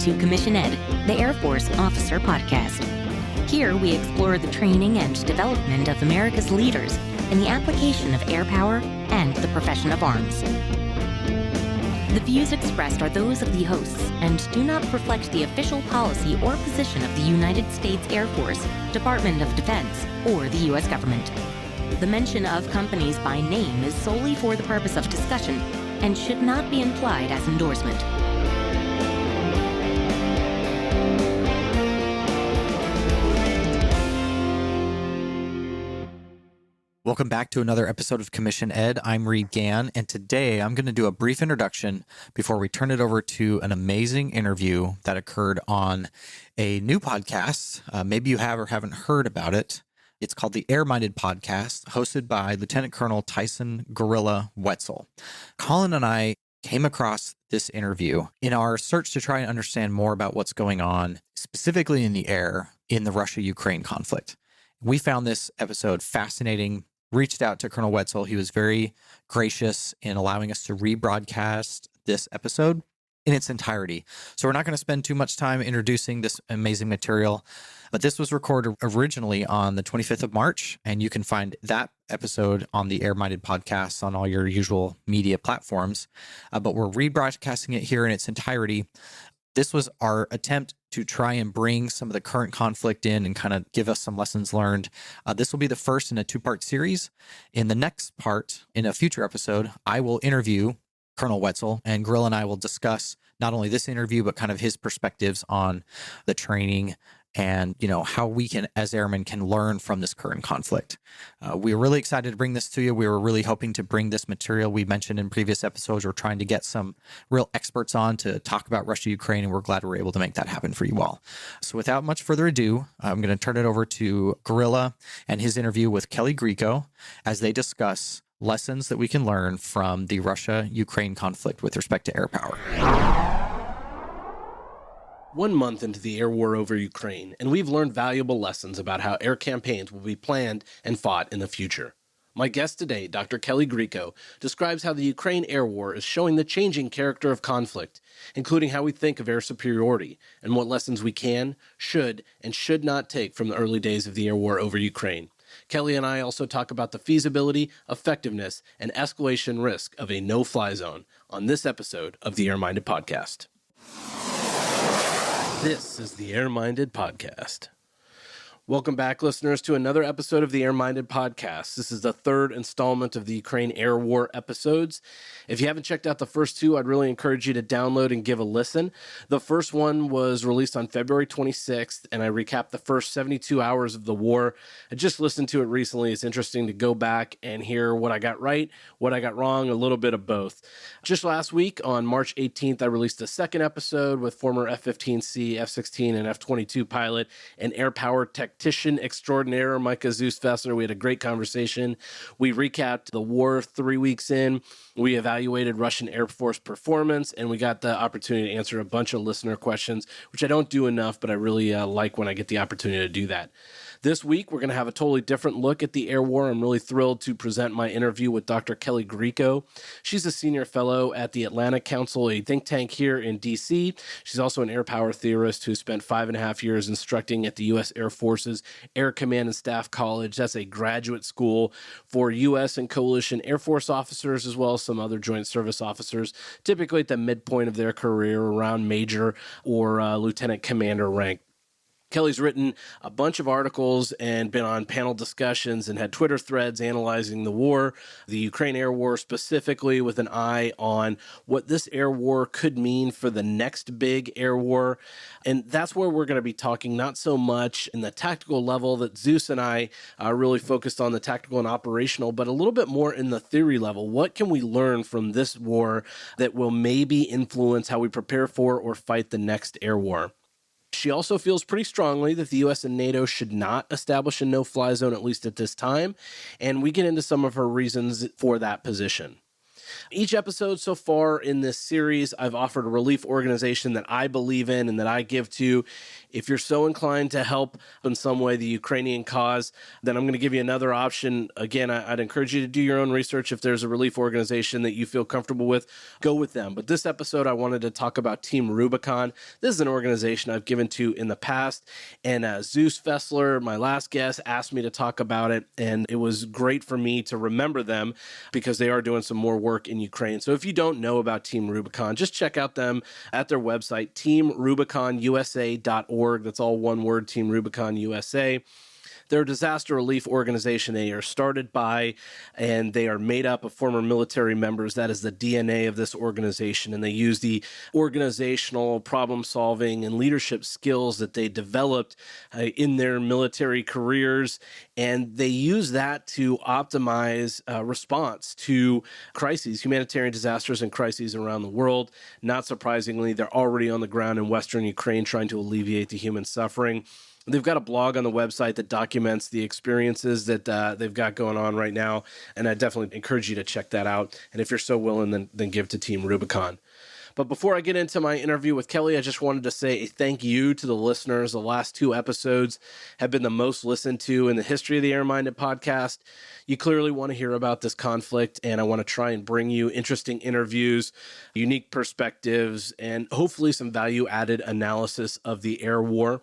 to Commission Ed, the Air Force Officer Podcast. Here we explore the training and development of America's leaders in the application of air power and the profession of arms. The views expressed are those of the hosts and do not reflect the official policy or position of the United States Air Force, Department of Defense, or the U.S. government. The mention of companies by name is solely for the purpose of discussion and should not be implied as endorsement. Welcome back to another episode of Commission Ed. I'm Reed Gann, and today I'm going to do a brief introduction before we turn it over to an amazing interview that occurred on a new podcast. Maybe you have or haven't heard about it. It's called the Airminded Podcast, hosted by Lt Col Tyson Gorilla Wetzel. Colin and I came across this interview in our search to try and understand more about what's going on, specifically in the air, in the Russia-Ukraine conflict. We found this episode fascinating, reached out to Colonel Wetzel. He was very gracious in allowing us to rebroadcast this episode in its entirety. So we're not going to spend too much time introducing this amazing material, but this was recorded originally on the 25th of March, and you can find that episode on the Airminded Podcast on all your usual media platforms. But we're rebroadcasting it here in its entirety. This was our attempt to try and bring some of the current conflict in and kind of give us some lessons learned. This will be the first in a two-part series. In the next part, in a future episode, I will interview Colonel Wetzel, and Grill and I will discuss not only this interview, but kind of his perspectives on the training and, how we can, as airmen, can learn from this current conflict. We were really excited to bring this to you. We were really hoping to bring this material we mentioned in previous episodes. We're trying to get some real experts on to talk about Russia-Ukraine, and we're glad we're able to make that happen for you all. So without much further ado, I'm going to turn it over to Gorilla and his interview with Kelly Grieco as they discuss lessons that we can learn from the Russia-Ukraine conflict with respect to air power. 1 month into the air war over Ukraine, and we've learned valuable lessons about how air campaigns will be planned and fought in the future. My guest today, Dr. Kelly Grieco, describes how the Ukraine air war is showing the changing character of conflict, including how we think of air superiority and what lessons we can, should, and should not take from the early days of the air war over Ukraine. Kelly and I also talk about the feasibility, effectiveness, and escalation risk of a no-fly zone on this episode of the Airminded Podcast. This is the Airminded Podcast. Welcome back, listeners, to another episode of the Airminded Podcast. This is the third installment of the Ukraine Air War episodes. If you haven't checked out the first two, I'd really encourage you to download and give a listen. The first one was released on February 26th, and I recapped the first 72 hours of the war. I just listened to it recently. It's interesting to go back and hear what I got right, what I got wrong, a little bit of both. Just last week, on March 18th, I released a second episode with former F-15C, F-16, and F-22 pilot and air power tactician extraordinaire Micah Zeus-Fessner. We had a great conversation. We recapped the war 3 weeks in. We evaluated Russian Air Force performance, and we got the opportunity to answer a bunch of listener questions, which I don't do enough, but I really like when I get the opportunity to do that. This week, we're going to have a totally different look at the air war. I'm really thrilled to present my interview with Dr. Kelly Grieco. She's a senior fellow at the Atlantic Council, a think tank here in D.C. She's also an air power theorist who spent 5.5 years instructing at the U.S. Air Force's Air Command and Staff College. That's a graduate school for U.S. and coalition Air Force officers, as well as some other joint service officers, typically at the midpoint of their career around major or lieutenant commander rank. Kelly's written a bunch of articles and been on panel discussions and had Twitter threads analyzing the war, the Ukraine air war specifically, with an eye on what this air war could mean for the next big air war. And that's where we're going to be talking, not so much in the tactical level that Zeus and I are really focused on, the tactical and operational, but a little bit more in the theory level. What can we learn from this war that will maybe influence how we prepare for or fight the next air war? She also feels pretty strongly that the U.S. and NATO should not establish a no-fly zone, at least at this time, and we get into some of her reasons for that position. Each episode so far in this series, I've offered a relief organization that I believe in and that I give to. If you're so inclined to help in some way the Ukrainian cause, then I'm going to give you another option. Again, I'd encourage you to do your own research. If there's a relief organization that you feel comfortable with, go with them. But this episode, I wanted to talk about Team Rubicon. This is an organization I've given to in the past, and Zeus Fessler, my last guest, asked me to talk about it, and it was great for me to remember them because they are doing some more work in Ukraine. So if you don't know about Team Rubicon, just check out them at their website, teamrubiconusa.org. That's all one word, Team Rubicon USA. They're a disaster relief organization. They are started by, and they are made up of former military members. That is the DNA of this organization. And they use the organizational problem solving and leadership skills that they developed in their military careers. And they use that to optimize response to crises, humanitarian disasters and crises around the world. Not surprisingly, they're already on the ground in Western Ukraine trying to alleviate the human suffering. They've got a blog on the website that documents the experiences that they've got going on right now, and I definitely encourage you to check that out. And if you're so willing, then give to Team Rubicon. But before I get into my interview with Kelly, I just wanted to say a thank you to the listeners. The last 2 episodes have been the most listened to in the history of the Airminded podcast. You clearly want to hear about this conflict, and I want to try and bring you interesting interviews, unique perspectives, and hopefully some value-added analysis of the air war.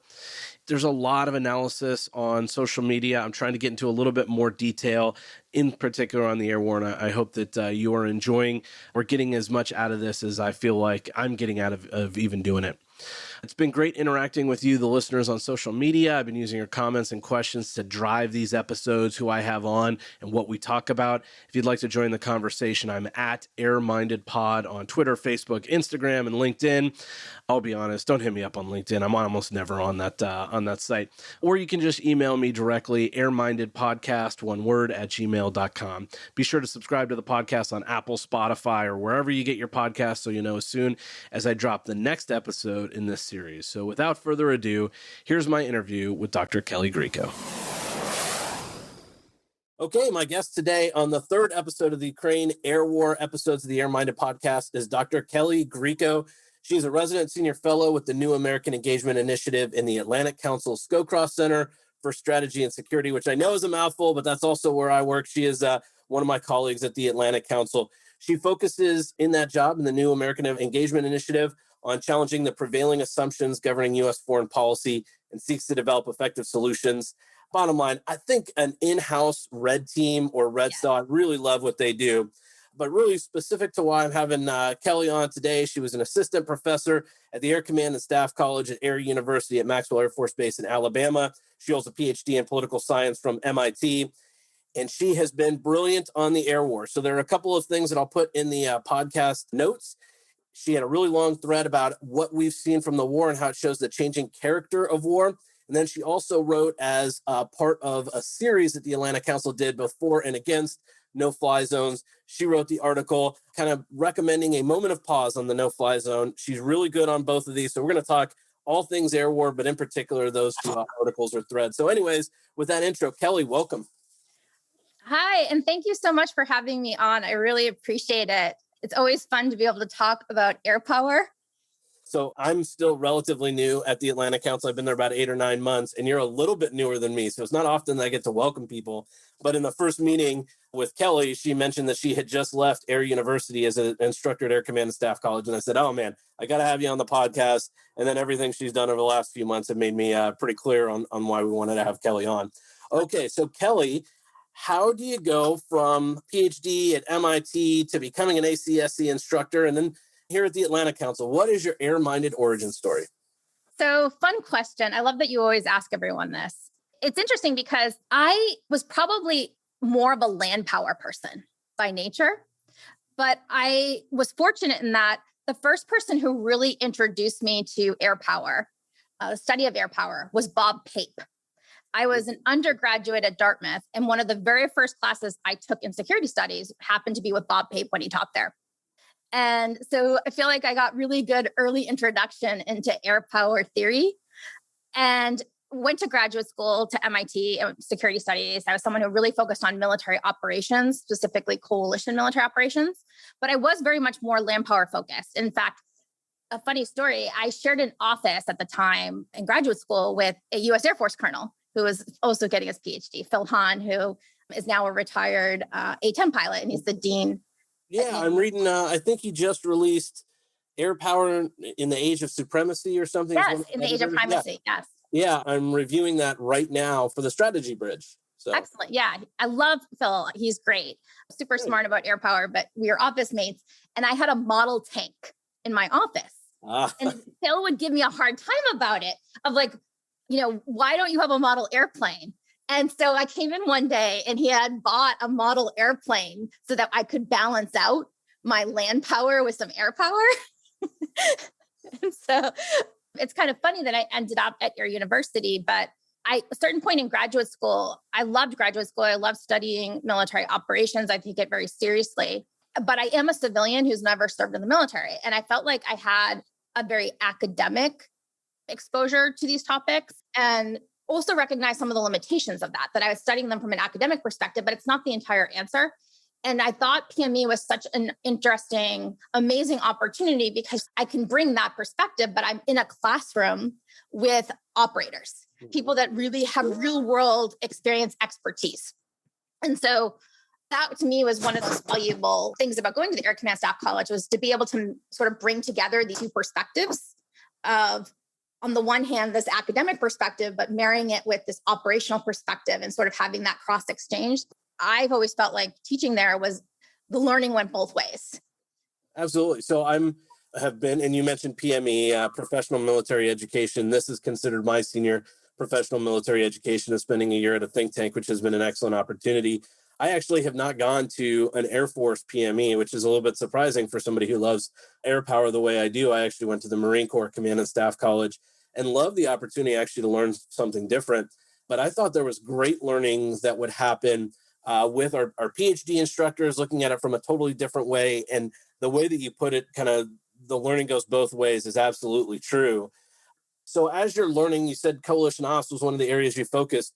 There's a lot of analysis on social media. I'm trying to get into a little bit more detail, in particular on the air war, and I hope that you are enjoying or getting as much out of this as I feel like I'm getting out of even doing it. It's been great interacting with you, the listeners, on social media. I've been using your comments and questions to drive these episodes, who I have on, and what we talk about. If you'd like to join the conversation, I'm at Airminded Pod on Twitter, Facebook, Instagram, and LinkedIn. I'll be honest, don't hit me up on LinkedIn. I'm almost never on that site. Or you can just email me directly, airmindedpodcast, one word, @gmail.com. Be sure to subscribe to the podcast on Apple, Spotify, or wherever you get your podcasts so you know as soon as I drop the next episode in this series. So without further ado, here's my interview with Dr. Kelly Grieco. Okay, my guest today on the 3rd episode of the Ukraine Air War episodes of the Airminded Podcast is Dr. Kelly Grieco. She's a resident senior fellow with the New American Engagement Initiative in the Atlantic Council Scowcroft Center for Strategy and Security, which I know is a mouthful, but that's also where I work. She is one of my colleagues at the Atlantic Council. She focuses in that job in the New American Engagement Initiative on challenging the prevailing assumptions governing U.S. foreign policy and seeks to develop effective solutions. Bottom line, I think an in-house red team or red cell, I really love what they do. But really specific to why I'm having Kelly on today, she was an assistant professor at the Air Command and Staff College at Air University at Maxwell Air Force Base in Alabama. She holds a PhD in political science from MIT. And she has been brilliant on the air war. So there are a couple of things that I'll put in the podcast notes. She had a really long thread about what we've seen from the war and how it shows the changing character of war. And then she also wrote as part of a series that the Atlantic Council did before and against no-fly zones. She wrote the article kind of recommending a moment of pause on the no-fly zone. She's really good on both of these. So we're going to talk all things air war, but in particular, those 2 articles or threads. So anyways, with that intro, Kelly, welcome. Hi, and thank you so much for having me on. I really appreciate it. It's always fun to be able to talk about air power. So I'm still relatively new at the Atlantic Council. I've been there about 8 or 9 months, and you're a little bit newer than me. So it's not often that I get to welcome people. But in the first meeting with Kelly, she mentioned that she had just left Air University as an instructor at Air Command and Staff College. And I said, oh man, I got to have you on the podcast. And then everything she's done over the last few months have made me pretty clear on why we wanted to have Kelly on. Okay, so Kelly, how do you go from PhD at MIT to becoming an ACSC instructor? And then here at the Atlantic Council, what is your air-minded origin story? So fun question. I love that you always ask everyone this. It's interesting because I was probably more of a land power person by nature, but I was fortunate in that the first person who really introduced me to air power, the study of air power, was Bob Pape. I was an undergraduate at Dartmouth, and one of the very first classes I took in security studies happened to be with Bob Pape when he taught there. And so I feel like I got really good early introduction into air power theory. And went to graduate school to MIT, security studies. I was someone who really focused on military operations, specifically coalition military operations, but I was very much more land power focused. In fact, a funny story, I shared an office at the time in graduate school with a US Air Force colonel who was also getting his PhD, Phil Hahn, who is now a retired A-10 pilot, and he's the dean. Yeah, I'm reading, I think he just released Air Power in the Age of Supremacy or something. Yes, in the Age of Primacy, yes. Yeah, I'm reviewing that right now for the strategy bridge. So excellent. Yeah, I love Phil. He's great. Super smart about air power, but we were office mates, and I had a model tank in my office. And Phil would give me a hard time about it, of like, why don't you have a model airplane? And so I came in one day and he had bought a model airplane so that I could balance out my land power with some air power. And so it's kind of funny that I ended up at your university, but a certain point in graduate school, I loved graduate school. I loved studying military operations. I take it very seriously, but I am a civilian who's never served in the military. And I felt like I had a very academic exposure to these topics and also recognize some of the limitations of that I was studying them from an academic perspective, but it's not the entire answer. And I thought PME was such an interesting, amazing opportunity because I can bring that perspective, but I'm in a classroom with operators, people that really have real world experience expertise. And so that to me was one of those valuable things about going to the Air Command Staff College, was to be able to sort of bring together these two perspectives of, on the one hand, this academic perspective, but marrying it with this operational perspective and sort of having that cross exchange. I've always felt like teaching there was, the learning went both ways. Absolutely. So have been, and you mentioned PME, professional military education. This is considered my senior professional military education, of spending a year at a think tank, which has been an excellent opportunity. I actually have not gone to an Air Force PME, which is a little bit surprising for somebody who loves air power the way I do. I actually went to the Marine Corps Command and Staff College and loved the opportunity actually to learn something different. But I thought there was great learning that would happen with our PhD instructors, looking at it from a totally different way. And the way that you put it, kind of the learning goes both ways, is absolutely true. So as you're learning, you said coalition ops was one of the areas you focused.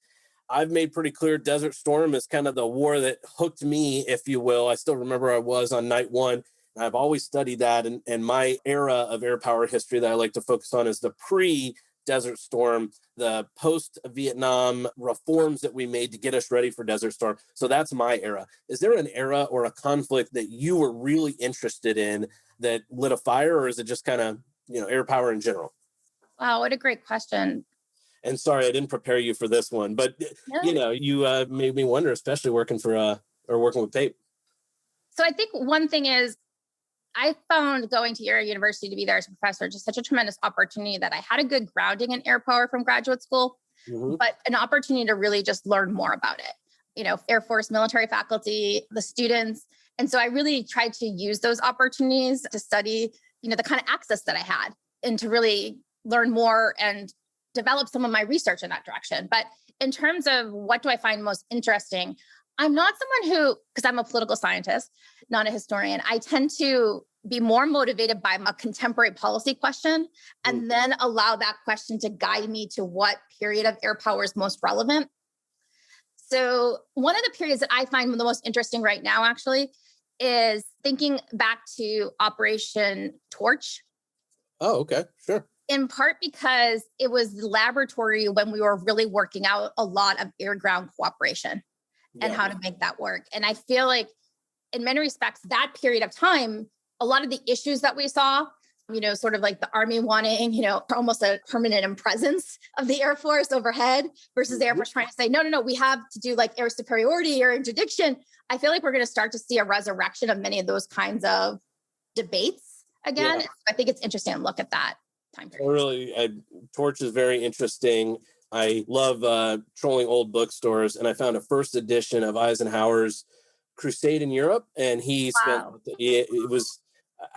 I've made pretty clear Desert Storm is kind of the war that hooked me, if you will. I still remember I was on night one. And I've always studied that. And my era of air power history that I like to focus on is the pre-Desert Storm, the post-Vietnam reforms that we made to get us ready for Desert Storm. So that's my era. Is there an era or a conflict that you were really interested in that lit a fire, or is it just kind of, air power in general? Wow, what a great question. And sorry, I didn't prepare you for this one, but you made me wonder, especially working with PAPE. So I think one thing is, I found going to your university to be there as a professor just such a tremendous opportunity, that I had a good grounding in air power from graduate school, but an opportunity to really just learn more about it. Air Force military faculty, the students. And so I really tried to use those opportunities to study, the kind of access that I had, and to really learn more and develop some of my research in that direction. But in terms of what do I find most interesting, I'm not someone who, because I'm a political scientist, not a historian, I tend to be more motivated by a contemporary policy question and then allow that question to guide me to what period of air power is most relevant. So one of the periods that I find the most interesting right now, actually, is thinking back to Operation Torch. Oh, okay, sure. In part because it was the laboratory when we were really working out a lot of air-ground cooperation and how to make that work. And I feel like in many respects, that period of time, a lot of the issues that we saw, sort of like the Army wanting, almost a permanent presence of the Air Force overhead versus the Air Force trying to say, no, we have to do like air superiority or interdiction. I feel like we're going to start to see a resurrection of many of those kinds of debates again. Yeah. I think it's interesting to look at that time period. Really, Torch is very interesting. I love trolling old bookstores, and I found a first edition of Eisenhower's Crusade in Europe, and he spent, it was,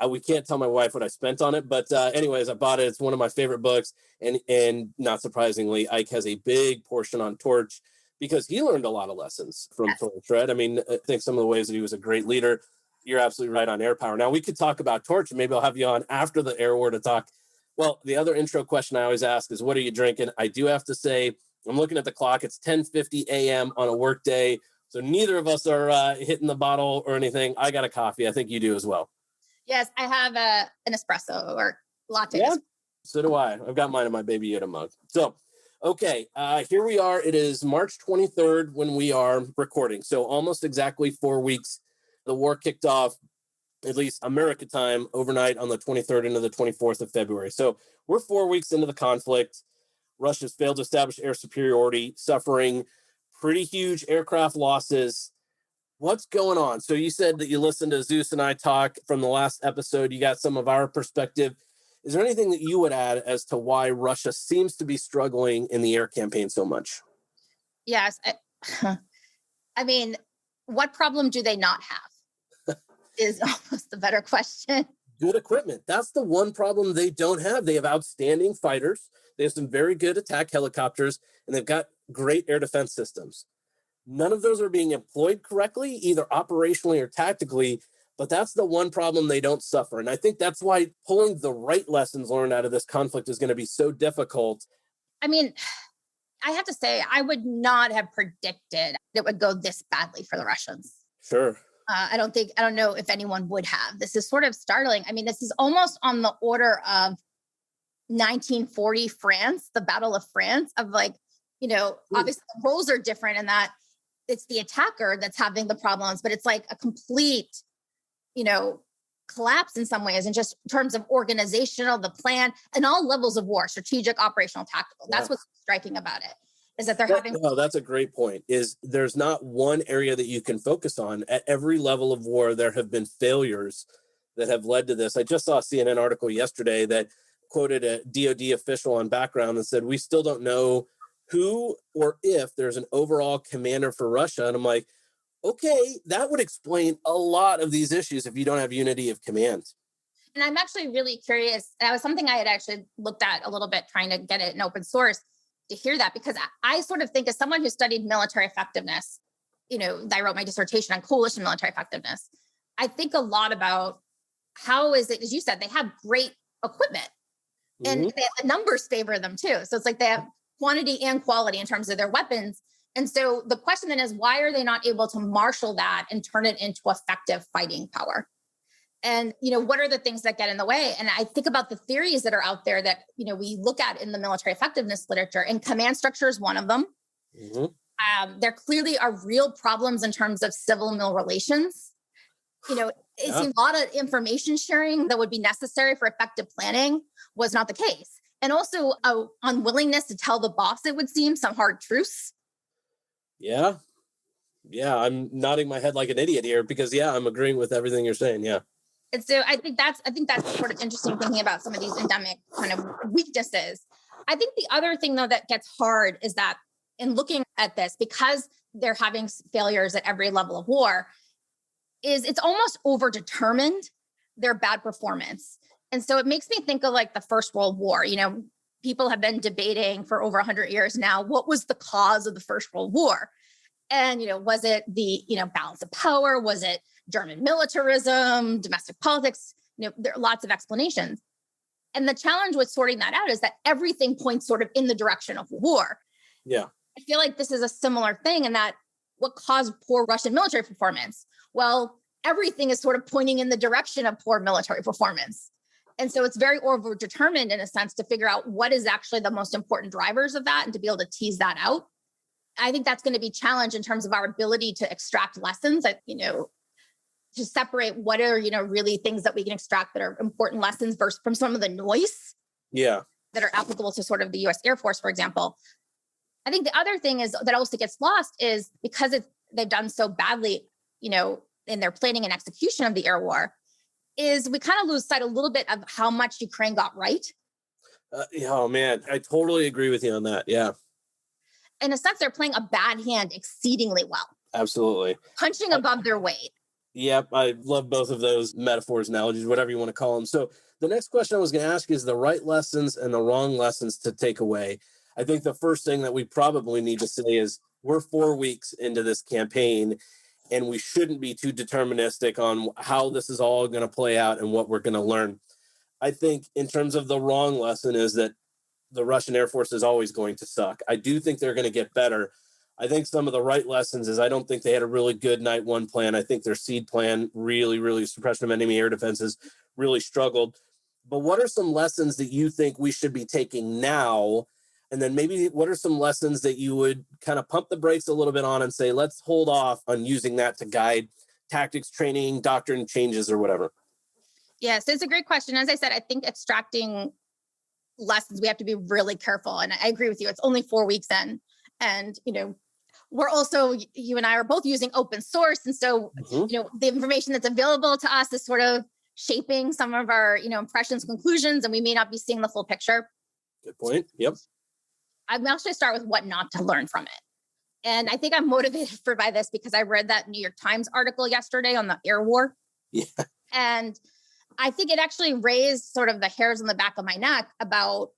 we can't tell my wife what I spent on it, but anyways, I bought it. It's one of my favorite books, and not surprisingly, Ike has a big portion on Torch because he learned a lot of lessons from Torch, right? I mean, I think some of the ways that he was a great leader. You're absolutely right on air power. Now, we could talk about Torch, and maybe I'll have you on after the air war to talk Well, the other intro question I always ask is, what are you drinking? I do have to say, I'm looking at the clock. It's 10:50 a.m. on a work day. So neither of us are hitting the bottle or anything. I got a coffee. I think you do as well. Yes, I have an espresso or latte. Yeah, so do I. I've got mine in my Baby Yoda mug. So, okay, here we are. It is March 23rd when we are recording. So almost exactly 4 weeks. The war kicked off, at least America time, overnight on the 23rd into the 24th of February. So we're 4 weeks into the conflict. Russia's failed to establish air superiority, suffering pretty huge aircraft losses. What's going on? So you said that you listened to Zeus and I talk from the last episode. You got some of our perspective. Is there anything that you would add as to why Russia seems to be struggling in the air campaign so much? Yes. I mean, what problem do they not have is almost the better question. Good equipment. That's the one problem they don't have. They have outstanding fighters. They have some very good attack helicopters, and they've got great air defense systems. None of those are being employed correctly, either operationally or tactically, but that's the one problem they don't suffer. And I think that's why pulling the right lessons learned out of this conflict is going to be so difficult. I mean, I have to say, I would not have predicted it would go this badly for the Russians. Sure. I don't know if anyone would have. This is sort of startling. I mean, this is almost on the order of 1940 France, the Battle of France, of like, obviously the roles are different in that it's the attacker that's having the problems, but it's like a complete, collapse in some ways, and just in terms of organizational, the plan, and all levels of war, strategic, operational, tactical. That's what's striking about it, is that they're having. No, that's a great point. Is there's not one area that you can focus on. At every level of war, there have been failures that have led to this. I just saw a CNN article yesterday that quoted a DoD official on background and said, we still don't know who or if there's an overall commander for Russia. And I'm like, okay, that would explain a lot of these issues if you don't have unity of command. And I'm actually really curious. That was something I had actually looked at a little bit, trying to get it in open source to hear that, because I sort of think, as someone who studied military effectiveness, I wrote my dissertation on coalition military effectiveness. I think a lot about how is it, as you said, they have great equipment. And the numbers favor them too. So it's like they have quantity and quality in terms of their weapons. And so the question then is, why are they not able to marshal that and turn it into effective fighting power? And, what are the things that get in the way? And I think about the theories that are out there that, we look at in the military effectiveness literature, and command structure is one of them. There clearly are real problems in terms of civil-mil relations. It seems a lot of information sharing that would be necessary for effective planning was not the case. And also a unwillingness to tell the boss, it would seem, some hard truths. Yeah. I'm nodding my head like an idiot here because I'm agreeing with everything you're saying. Yeah. And so I think that's sort of interesting, thinking about some of these endemic kind of weaknesses. I think the other thing, though, that gets hard is that in looking at this, because they're having failures at every level of war, is it's almost overdetermined their bad performance. And so it makes me think of like the First World War. People have been debating for over 100 years now, what was the cause of the First World War? And, was it the, balance of power? Was it German militarism, domestic politics? There are lots of explanations. And the challenge with sorting that out is that everything points sort of in the direction of war. Yeah. I feel like this is a similar thing, in that what caused poor Russian military performance? Well, everything is sort of pointing in the direction of poor military performance. And so it's very overdetermined, in a sense, to figure out what is actually the most important drivers of that and to be able to tease that out. I think that's going to be challenged in terms of our ability to extract lessons, to separate what are, really things that we can extract that are important lessons versus from some of the noise that are applicable to sort of the US Air Force, for example. I think the other thing is that also gets lost is because they've done so badly, in their planning and execution of the air war, is we kind of lose sight a little bit of how much Ukraine got right. Oh man, I totally agree with you on that. Yeah. In a sense, they're playing a bad hand exceedingly well. Absolutely. Punching above their weight. Yep. I love both of those metaphors, analogies, whatever you want to call them. So the next question I was going to ask is the right lessons and the wrong lessons to take away. I think the first thing that we probably need to say is we're 4 weeks into this campaign, and we shouldn't be too deterministic on how this is all going to play out and what we're going to learn. I think in terms of the wrong lesson is that the Russian Air Force is always going to suck. I do think they're going to get better. I think some of the right lessons is I don't think they had a really good night one plan. I think their seed plan really suppression of enemy air defenses really struggled. But what are some lessons that you think we should be taking now? And then maybe what are some lessons that you would kind of pump the brakes a little bit on and say, let's hold off on using that to guide tactics, training, doctrine changes, or whatever? Yes, it's a great question. As I said, I think extracting lessons, we have to be really careful. And I agree with you. It's only 4 weeks in. And, we're also, you and I are both using open source. And so, the information that's available to us is sort of shaping some of our, impressions, conclusions, and we may not be seeing the full picture. Good point. Yep. I'm actually start with what not to learn from it. And I think I'm motivated by this because I read that New York Times article yesterday on the air war. Yeah. And I think it actually raised sort of the hairs on the back of my neck about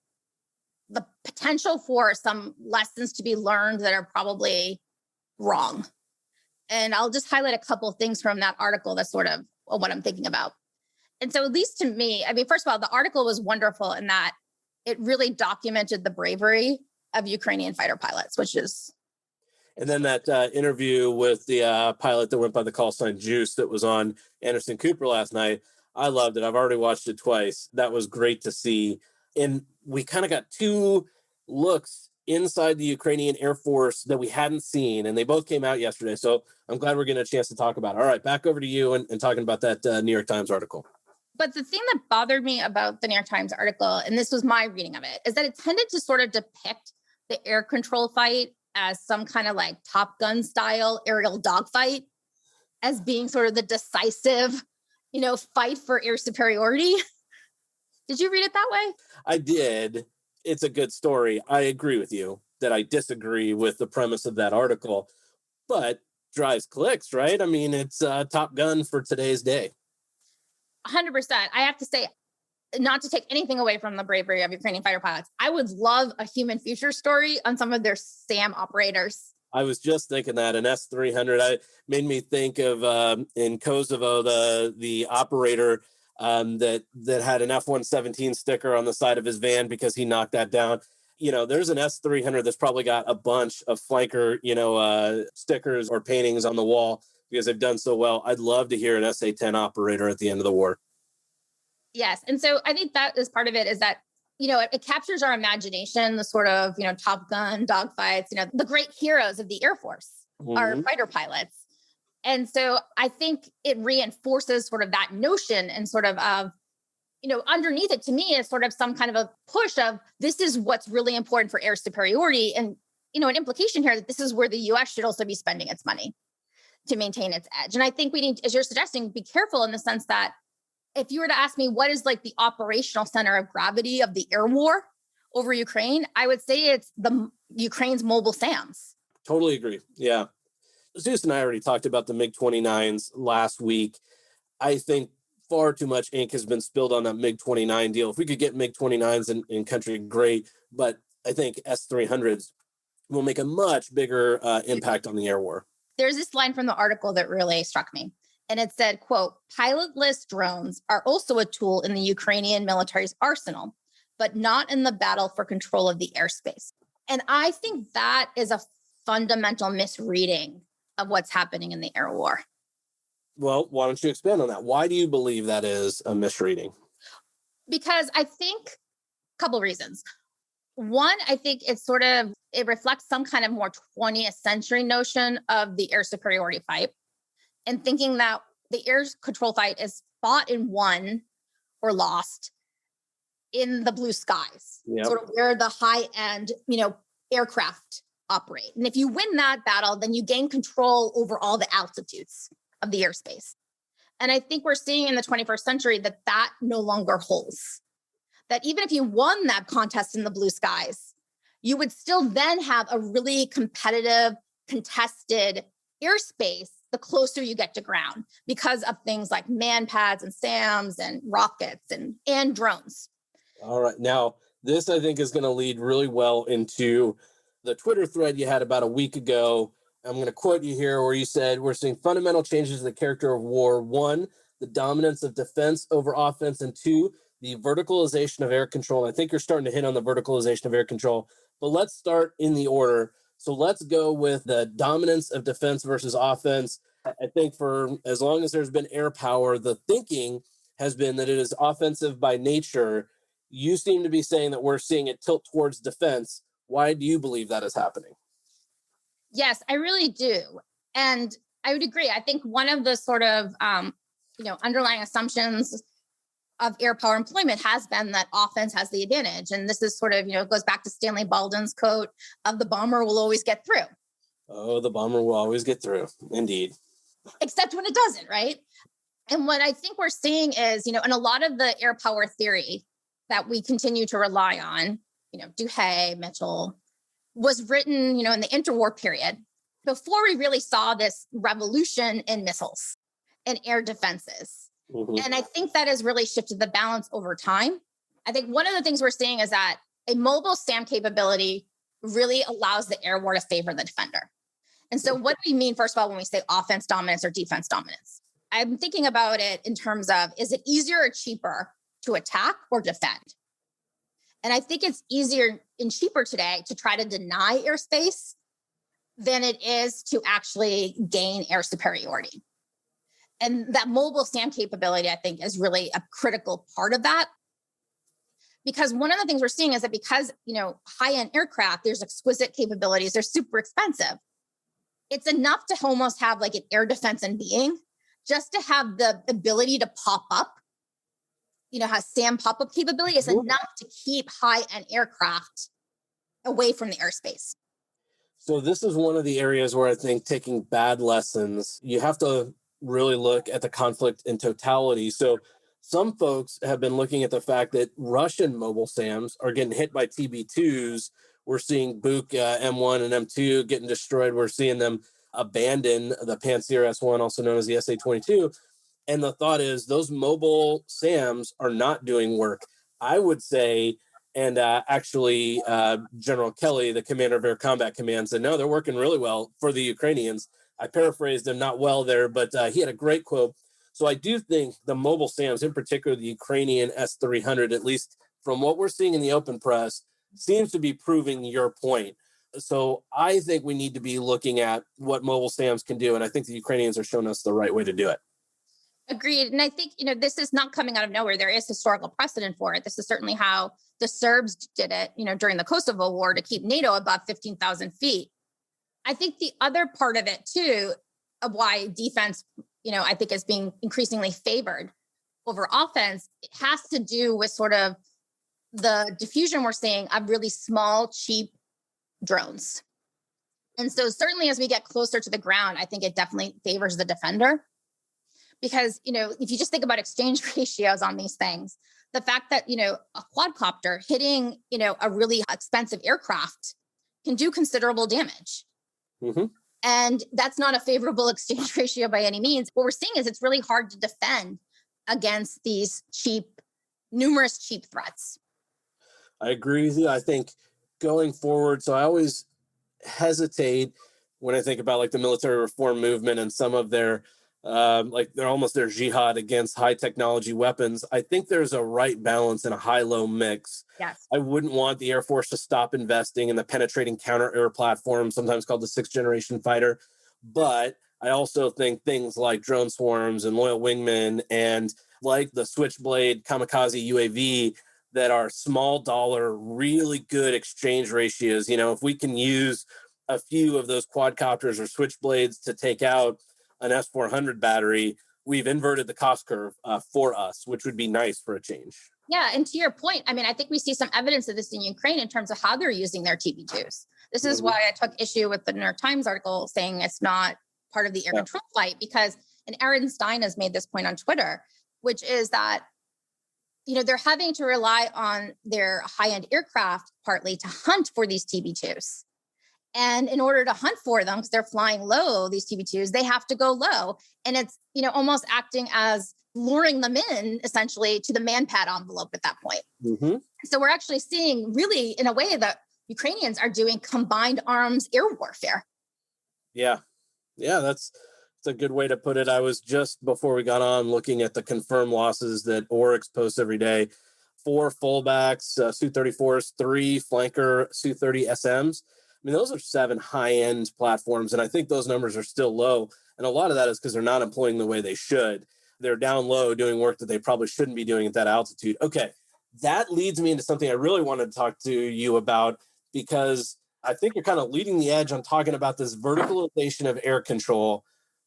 the potential for some lessons to be learned that are probably wrong. And I'll just highlight a couple of things from that article that's sort of what I'm thinking about. And so at least to me, first of all, the article was wonderful in that it really documented the bravery of Ukrainian fighter pilots, which is... And then that interview with the pilot that went by the call sign Juice that was on Anderson Cooper last night, I loved it. I've already watched it twice. That was great to see. And we kind of got two looks inside the Ukrainian Air Force that we hadn't seen, and they both came out yesterday. So I'm glad we're getting a chance to talk about it. All right, back over to you and talking about that New York Times article. But the thing that bothered me about the New York Times article, and this was my reading of it, is that it tended to sort of depict the air control fight as some kind of like Top Gun style aerial dogfight as being sort of the decisive, fight for air superiority. Did you read it that way? I did. It's a good story. I agree with you that I disagree with the premise of that article, but drives clicks, right? It's Top Gun for today's day. 100%. I have to say, not to take anything away from the bravery of Ukrainian fighter pilots, I would love a human future story on some of their SAM operators. I was just thinking that an S-300 made me think of in Kosovo, the operator that had an F-117 sticker on the side of his van because he knocked that down. There's an S-300 that's probably got a bunch of flanker, stickers or paintings on the wall because they've done so well. I'd love to hear an SA-10 operator at the end of the war. Yes. And so I think that is part of it is that, it captures our imagination, the sort of, Top Gun, dogfights, the great heroes of the Air Force are fighter pilots. And so I think it reinforces sort of that notion and sort of, underneath it to me is sort of some kind of a push of this is what's really important for air superiority. And, an implication here that this is where the US should also be spending its money to maintain its edge. And I think we need, as you're suggesting, be careful in the sense that if you were to ask me what is like the operational center of gravity of the air war over Ukraine, I would say it's the Ukraine's mobile SAMs. Totally agree. Yeah. Zeus and I already talked about the MiG-29s last week. I think far too much ink has been spilled on that MiG-29 deal. If we could get MiG-29s in country, great. But I think S-300s will make a much bigger impact on the air war. There's this line from the article that really struck me. And it said, quote, pilotless drones are also a tool in the Ukrainian military's arsenal, but not in the battle for control of the airspace. And I think that is a fundamental misreading of what's happening in the air war. Well, why don't you expand on that? Why do you believe that is a misreading? Because I think a couple of reasons. One, I think it reflects some kind of more 20th century notion of the air superiority fight and thinking that the air control fight is fought and won or lost in the blue skies, sort of where the high end, aircraft operate. And if you win that battle, then you gain control over all the altitudes of the airspace. And I think we're seeing in the 21st century that no longer holds. That even if you won that contest in the blue skies, you would still then have a really competitive, contested airspace the closer you get to ground because of things like man pads and SAMs and rockets and drones. All right. Now, this I think is going to lead really well into the Twitter thread you had about a week ago. I'm going to quote you here where you said, we're seeing fundamental changes in the character of war. 1, the dominance of defense over offense. And 2, the verticalization of air control. I think you're starting to hit on the verticalization of air control, but let's start in the order. So let's go with the dominance of defense versus offense. I think for as long as there's been air power, the thinking has been that it is offensive by nature. You seem to be saying that we're seeing it tilt towards defense. Why do you believe that is happening? Yes, I really do. And I would agree. I think one of the sort of, underlying assumptions of air power employment has been that offense has the advantage. And this is sort of, goes back to Stanley Baldwin's quote of the bomber will always get through. Oh, the bomber will always get through. Indeed. Except when it doesn't, right? And what I think we're seeing is, in a lot of the air power theory that we continue to rely on, Duhay, Mitchell, was written, in the interwar period before we really saw this revolution in missiles and air defenses. Mm-hmm. And I think that has really shifted the balance over time. I think one of the things we're seeing is that a mobile SAM capability really allows the air war to favor the defender. And so what do we mean, first of all, when we say offense dominance or defense dominance? I'm thinking about it in terms of, is it easier or cheaper to attack or defend? And I think it's easier and cheaper today to try to deny airspace than it is to actually gain air superiority. And that mobile SAM capability, I think, is really a critical part of that. Because one of the things we're seeing is that because, high-end aircraft, there's exquisite capabilities, they're super expensive. It's enough to almost have like an air defense in being, just to have the ability to pop up, has SAM pop-up capability is enough to keep high-end aircraft away from the airspace. So this is one of the areas where I think taking bad lessons, you have to really look at the conflict in totality. So some folks have been looking at the fact that Russian mobile SAMs are getting hit by TB2s. We're seeing Buk M1 and M2 getting destroyed. We're seeing them abandon the Pantsir S1, also known as the SA-22. And the thought is those mobile SAMs are not doing work. I would say, and actually General Kelly, the commander of Air Combat Command, said, no, they're working really well for the Ukrainians. I paraphrased him not well there, but he had a great quote. So I do think the mobile SAMs, in particular the Ukrainian S-300, at least from what we're seeing in the open press, seems to be proving your point. So I think we need to be looking at what mobile SAMs can do, and I think the Ukrainians are showing us the right way to do it. Agreed. And I think, this is not coming out of nowhere. There is historical precedent for it. This is certainly how the Serbs did it, during the Kosovo War to keep NATO above 15,000 feet. I think the other part of it, too, of why defense, I think is being increasingly favored over offense, it has to do with sort of the diffusion we're seeing of really small, cheap drones. And so certainly as we get closer to the ground, I think it definitely favors the defender. Because, if you just think about exchange ratios on these things, the fact that, a quadcopter hitting, a really expensive aircraft can do considerable damage. Mm-hmm. And that's not a favorable exchange ratio by any means. What we're seeing is it's really hard to defend against these numerous cheap threats. I agree with you. I think going forward, so I always hesitate when I think about like the military reform movement and some of their they're almost their jihad against high technology weapons. I think there's a right balance and a high-low mix. Yes. I wouldn't want the Air Force to stop investing in the penetrating counter-air platform, sometimes called the sixth-generation fighter. But I also think things like drone swarms and loyal wingmen and like the Switchblade kamikaze UAV that are small dollar, really good exchange ratios. If we can use a few of those quadcopters or Switchblades to take out an S-400 battery, we've inverted the cost curve for us, which would be nice for a change. Yeah. And to your point, I think we see some evidence of this in Ukraine in terms of how they're using their TB2s. This is why I took issue with the New York Times article saying it's not part of the air control flight, because, and Aaron Stein has made this point on Twitter, which is that, they're having to rely on their high-end aircraft partly to hunt for these TB2s. And in order to hunt for them, because they're flying low, these TB2s, they have to go low. And it's, almost acting as luring them in essentially to the manpad envelope at that point. Mm-hmm. So we're actually seeing really in a way that Ukrainians are doing combined arms air warfare. Yeah. Yeah, that's a good way to put it. I was just before we got on looking at the confirmed losses that Oryx posts every day. 4 fullbacks, Su-34s, 3 flanker Su-30 SMs. I mean, those are 7 high-end platforms, and I think those numbers are still low. And a lot of that is because they're not employing the way they should. They're down low doing work that they probably shouldn't be doing at that altitude. Okay, that leads me into something I really wanted to talk to you about, because I think you're kind of leading the edge on talking about this verticalization of air control.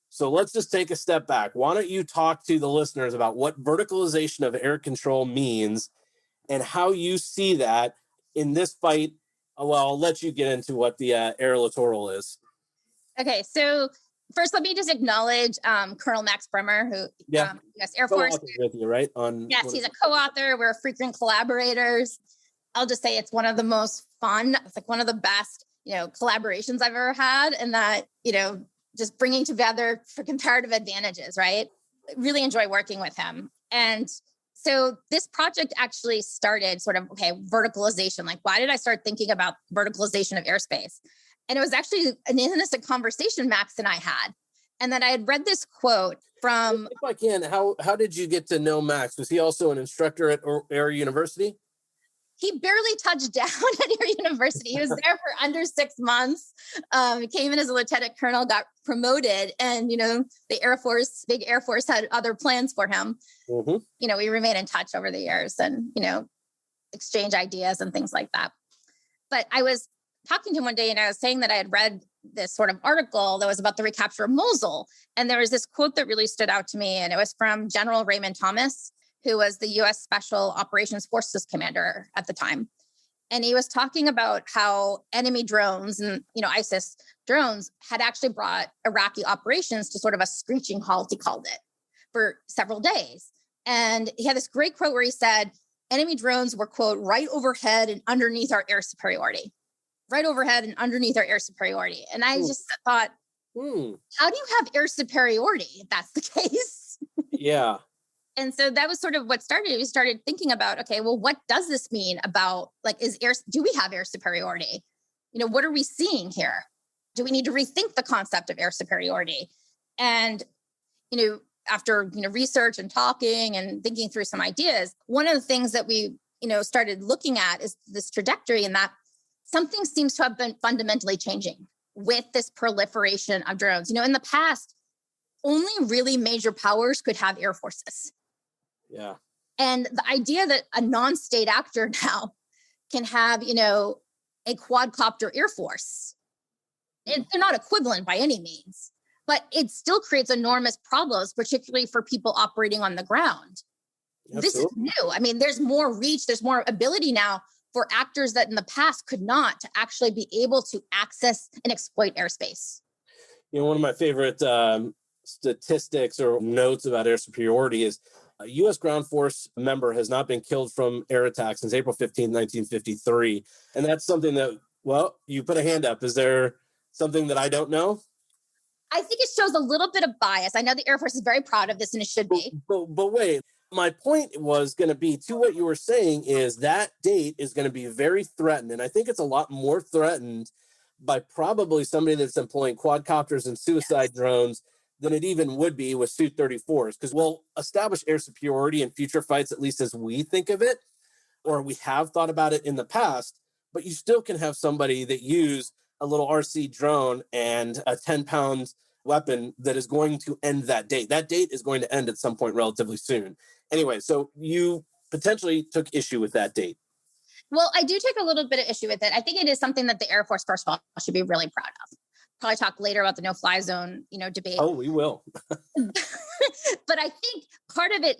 So let's just take a step back. Why don't you talk to the listeners about what verticalization of air control means and how you see that in this fight? Well, I'll let you get into what the air littoral is. Okay, so first, let me just acknowledge Colonel Max Bremer, who U.S. Air Force. With you, right? Yes, he's a co-author. We're frequent collaborators. I'll just say it's one of the most fun. It's like one of the best, collaborations I've ever had, and that, just bringing together for comparative advantages, right? Really enjoy working with him. And so this project actually started sort of, verticalization. Like, why did I start thinking about verticalization of airspace? And it was actually an innocent conversation Max and I had. And then I had read this quote from... If I can, how did you get to know Max? Was he also an instructor at Air University? He barely touched down at Air University. He was there for under 6 months. He came in as a lieutenant colonel, got promoted. And, the Air Force, big Air Force had other plans for him. Mm-hmm. We remain in touch over the years and, exchange ideas and things like that. But I was talking to him one day and I was saying that I had read this sort of article that was about the recapture of Mosul. And there was this quote that really stood out to me. And it was from General Raymond Thomas, who was the U.S. Special Operations Forces commander at the time. And he was talking about how enemy drones and, ISIS drones had actually brought Iraqi operations to sort of a screeching halt, he called it, for several days. And he had this great quote where he said, enemy drones were, quote, right overhead and underneath our air superiority. Right overhead and underneath our air superiority. And I just thought, how do you have air superiority if that's the case? Yeah. And so that was sort of what started. We started thinking about, okay, well, what does this mean about, do we have air superiority? What are we seeing here? Do we need to rethink the concept of air superiority? And, after, research and talking and thinking through some ideas, one of the things that we, started looking at is this trajectory, and that something seems to have been fundamentally changing with this proliferation of drones. In the past, only really major powers could have air forces. Yeah. And the idea that a non-state actor now can have, a quadcopter air force, they're not equivalent by any means, but it still creates enormous problems, particularly for people operating on the ground. Absolutely. This is new. I mean, there's more reach, there's more ability now for actors that in the past could not, to actually be able to access and exploit airspace. One of my favorite statistics or notes about air superiority is a U.S. ground force member has not been killed from air attack since April 15, 1953. And that's something that, you put a hand up. Is there something that I don't know? I think it shows a little bit of bias. I know the Air Force is very proud of this, and it should be. But wait, my point was going to be to what you were saying is that date is going to be very threatened. And I think it's a lot more threatened by probably somebody that's employing quadcopters and suicide drones than it even would be with Su-34s, because we'll establish air superiority in future fights, at least as we think of it, or we have thought about it in the past, but you still can have somebody that use a little RC drone and a 10-pound weapon that is going to end that date. That date is going to end at some point relatively soon. Anyway, so you potentially took issue with that date. Well, I do take a little bit of issue with it. I think it is something that the Air Force, first of all, should be really proud of. Probably talk later about the no-fly zone, debate. Oh, we will. But I think part of it,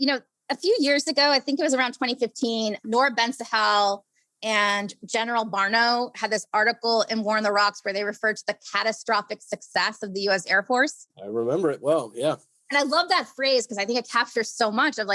a few years ago, I think it was around 2015, Nora Ben-Sahel and General Barno had this article in War on the Rocks where they referred to the catastrophic success of the U.S. Air Force. I remember it well, yeah. And I love that phrase because I think it captures so much of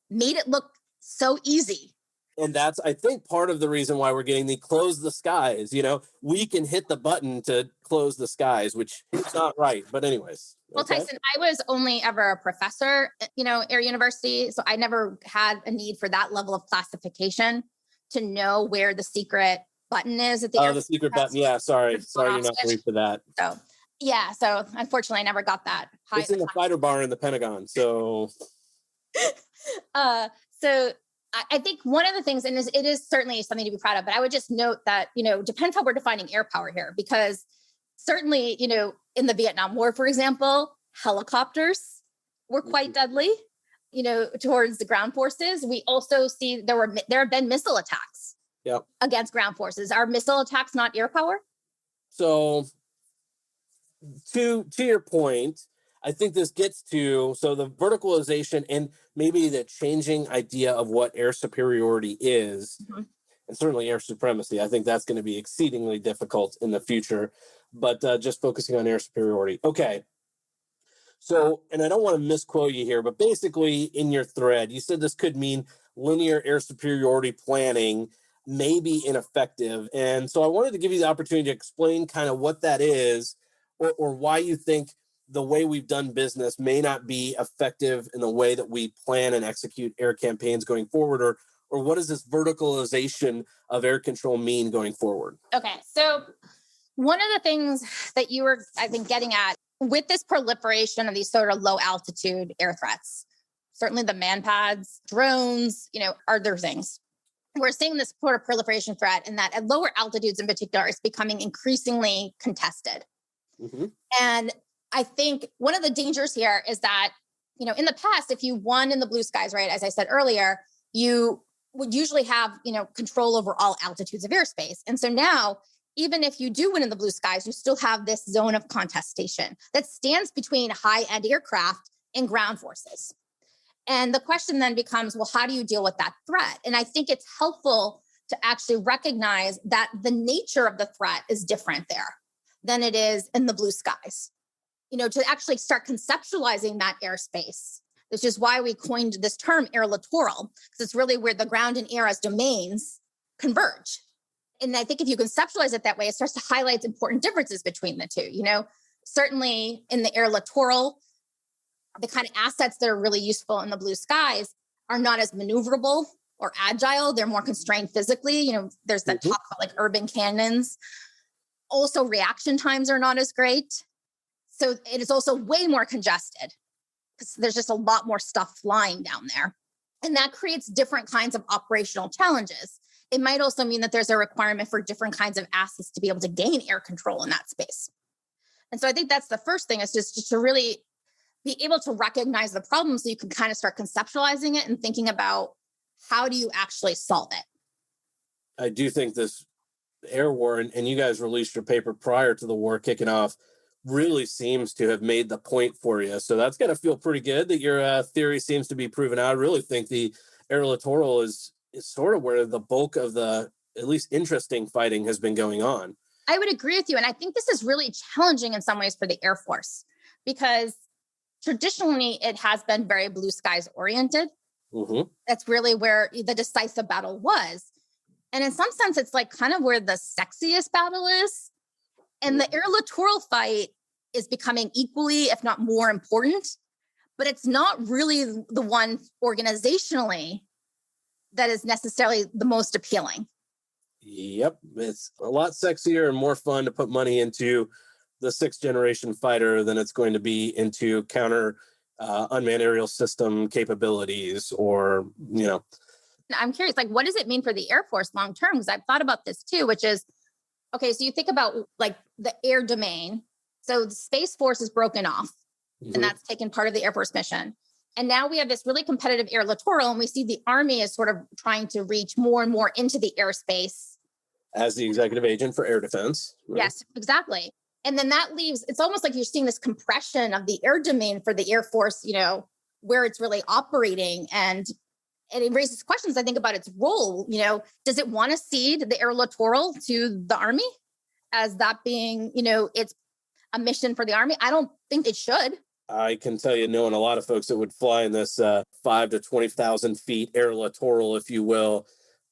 made it look so easy. And that's, I think, part of the reason why we're getting the close the skies. We can hit the button to close the skies, which is not right. But anyways. Well, okay. Tyson, I was only ever a professor, Air University. So I never had a need for that level of classification to know where the secret button is at the the secret button. Yeah, sorry you're not ready for that. So, yeah. So unfortunately, I never got that. It's in the fighter bar in the Pentagon. So. I think one of the things, and it is certainly something to be proud of, but I would just note that, depends how we're defining air power here, because certainly, in the Vietnam War, for example, helicopters were quite deadly, towards the ground forces. We also see there have been missile attacks against ground forces. Are missile attacks not air power? So to your point, I think this gets to, so the verticalization and maybe the changing idea of what air superiority is, and certainly air supremacy. I think that's going to be exceedingly difficult in the future, but just focusing on air superiority. Okay. So, and I don't want to misquote you here, but basically in your thread, you said this could mean linear air superiority planning may be ineffective. And so I wanted to give you the opportunity to explain kind of what that is, or why you think the way we've done business may not be effective in the way that we plan and execute air campaigns going forward, or what does this verticalization of air control mean going forward? Okay. So one of the things that you were, I think, getting at with this proliferation of these sort of low altitude air threats, certainly the manpads, drones, other things, we're seeing this sort of proliferation threat, and that at lower altitudes in particular, it's becoming increasingly contested. And I think one of the dangers here is that, in the past, if you won in the blue skies, right, as I said earlier, you would usually have, control over all altitudes of airspace. And so now, even if you do win in the blue skies, you still have this zone of contestation that stands between high-end aircraft and ground forces. And the question then becomes, well, how do you deal with that threat? And I think it's helpful to actually recognize that the nature of the threat is different there than it is in the blue skies. To actually start conceptualizing that airspace, which is why we coined this term air littoral, because it's really where the ground and air as domains converge. And I think if you conceptualize it that way, it starts to highlight important differences between the two. Certainly in the air littoral, the kind of assets that are really useful in the blue skies are not as maneuverable or agile. They're more constrained physically. There's that talk about like urban cannons. Also, reaction times are not as great. So it is also way more congested because there's just a lot more stuff flying down there. And that creates different kinds of operational challenges. It might also mean that there's a requirement for different kinds of assets to be able to gain air control in that space. And so I think that's the first thing, is just to really be able to recognize the problem so you can kind of start conceptualizing it and thinking about how do you actually solve it. I do think this air war, and you guys released your paper prior to the war kicking off, really seems to have made the point for you. So that's going to feel pretty good that your theory seems to be proven out. I really think the air littoral is sort of where the bulk of the, at least interesting fighting has been going on. I would agree with you. And I think this is really challenging in some ways for the Air Force, because traditionally it has been very blue skies oriented. That's really where the decisive battle was. And in some sense, it's like kind of where the sexiest battle is. And the air littoral fight is becoming equally, if not more important, but it's not really the one organizationally that is necessarily the most appealing. Yep. It's a lot sexier and more fun to put money into the 6th generation fighter than it's going to be into counter unmanned aerial system capabilities, or, I'm curious, like, what does it mean for the Air Force long term? Because I've thought about this too, which is, okay, so you think about like the air domain. So the Space Force is broken off, and that's taken part of the Air Force mission. And now we have this really competitive air littoral, and we see the Army is sort of trying to reach more and more into the airspace. As the executive agent for air defense. Right? Yes, exactly. And then that leaves, it's almost like you're seeing this compression of the air domain for the Air Force, where it's really operating. And it raises questions, I think, about its role. Does it want to cede the air littoral to the Army as that being, it's a mission for the Army? I don't think it should. I can tell you, knowing a lot of folks that would fly in this 5 to 20,000 feet air littoral, if you will,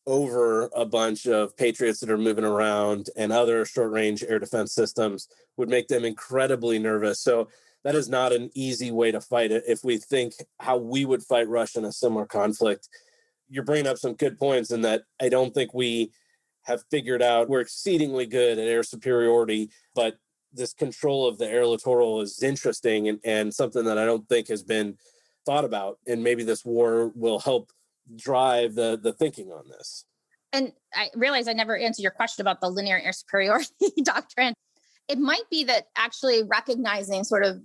over a bunch of Patriots that are moving around and other short-range air defense systems, would make them incredibly nervous. So that is not an easy way to fight it. If we think how we would fight Russia in a similar conflict, you're bringing up some good points in that I don't think we have figured out. We're exceedingly good at air superiority, but this control of the air littoral is interesting and something that I don't think has been thought about. And maybe this war will help drive the thinking on this. And I realize I never answered your question about the linear air superiority doctrine. It might be that actually recognizing sort of,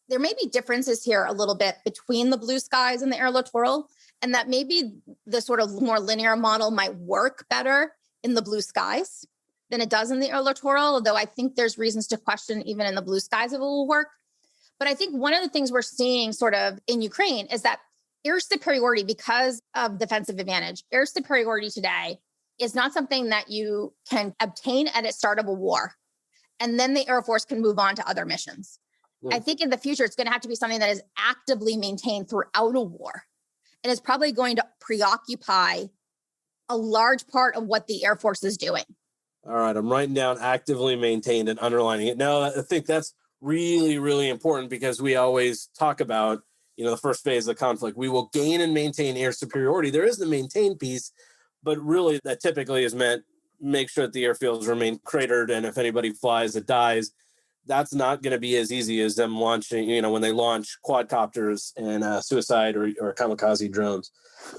there may be differences here a little bit between the blue skies and the air littoral, and that maybe the sort of more linear model might work better in the blue skies than it does in the air littoral, although I think there's reasons to question even in the blue skies if it will work. But I think one of the things we're seeing sort of in Ukraine is that air superiority, because of defensive advantage, air superiority today is not something that you can obtain at the start of a war. And then the Air Force can move on to other missions. I think in the future, it's going to have to be something that is actively maintained throughout a war. And it's probably going to preoccupy a large part of what the Air Force is doing. All right. I'm writing down actively maintained and underlining it. Now, I think that's really, really important because we always talk about, the first phase of the conflict. We will gain and maintain air superiority. There is the maintain piece, but really that typically is meant make sure that the airfields remain cratered. And if anybody flies, it dies. That's not going to be as easy as them launching, when they launch quadcopters and suicide or kamikaze drones.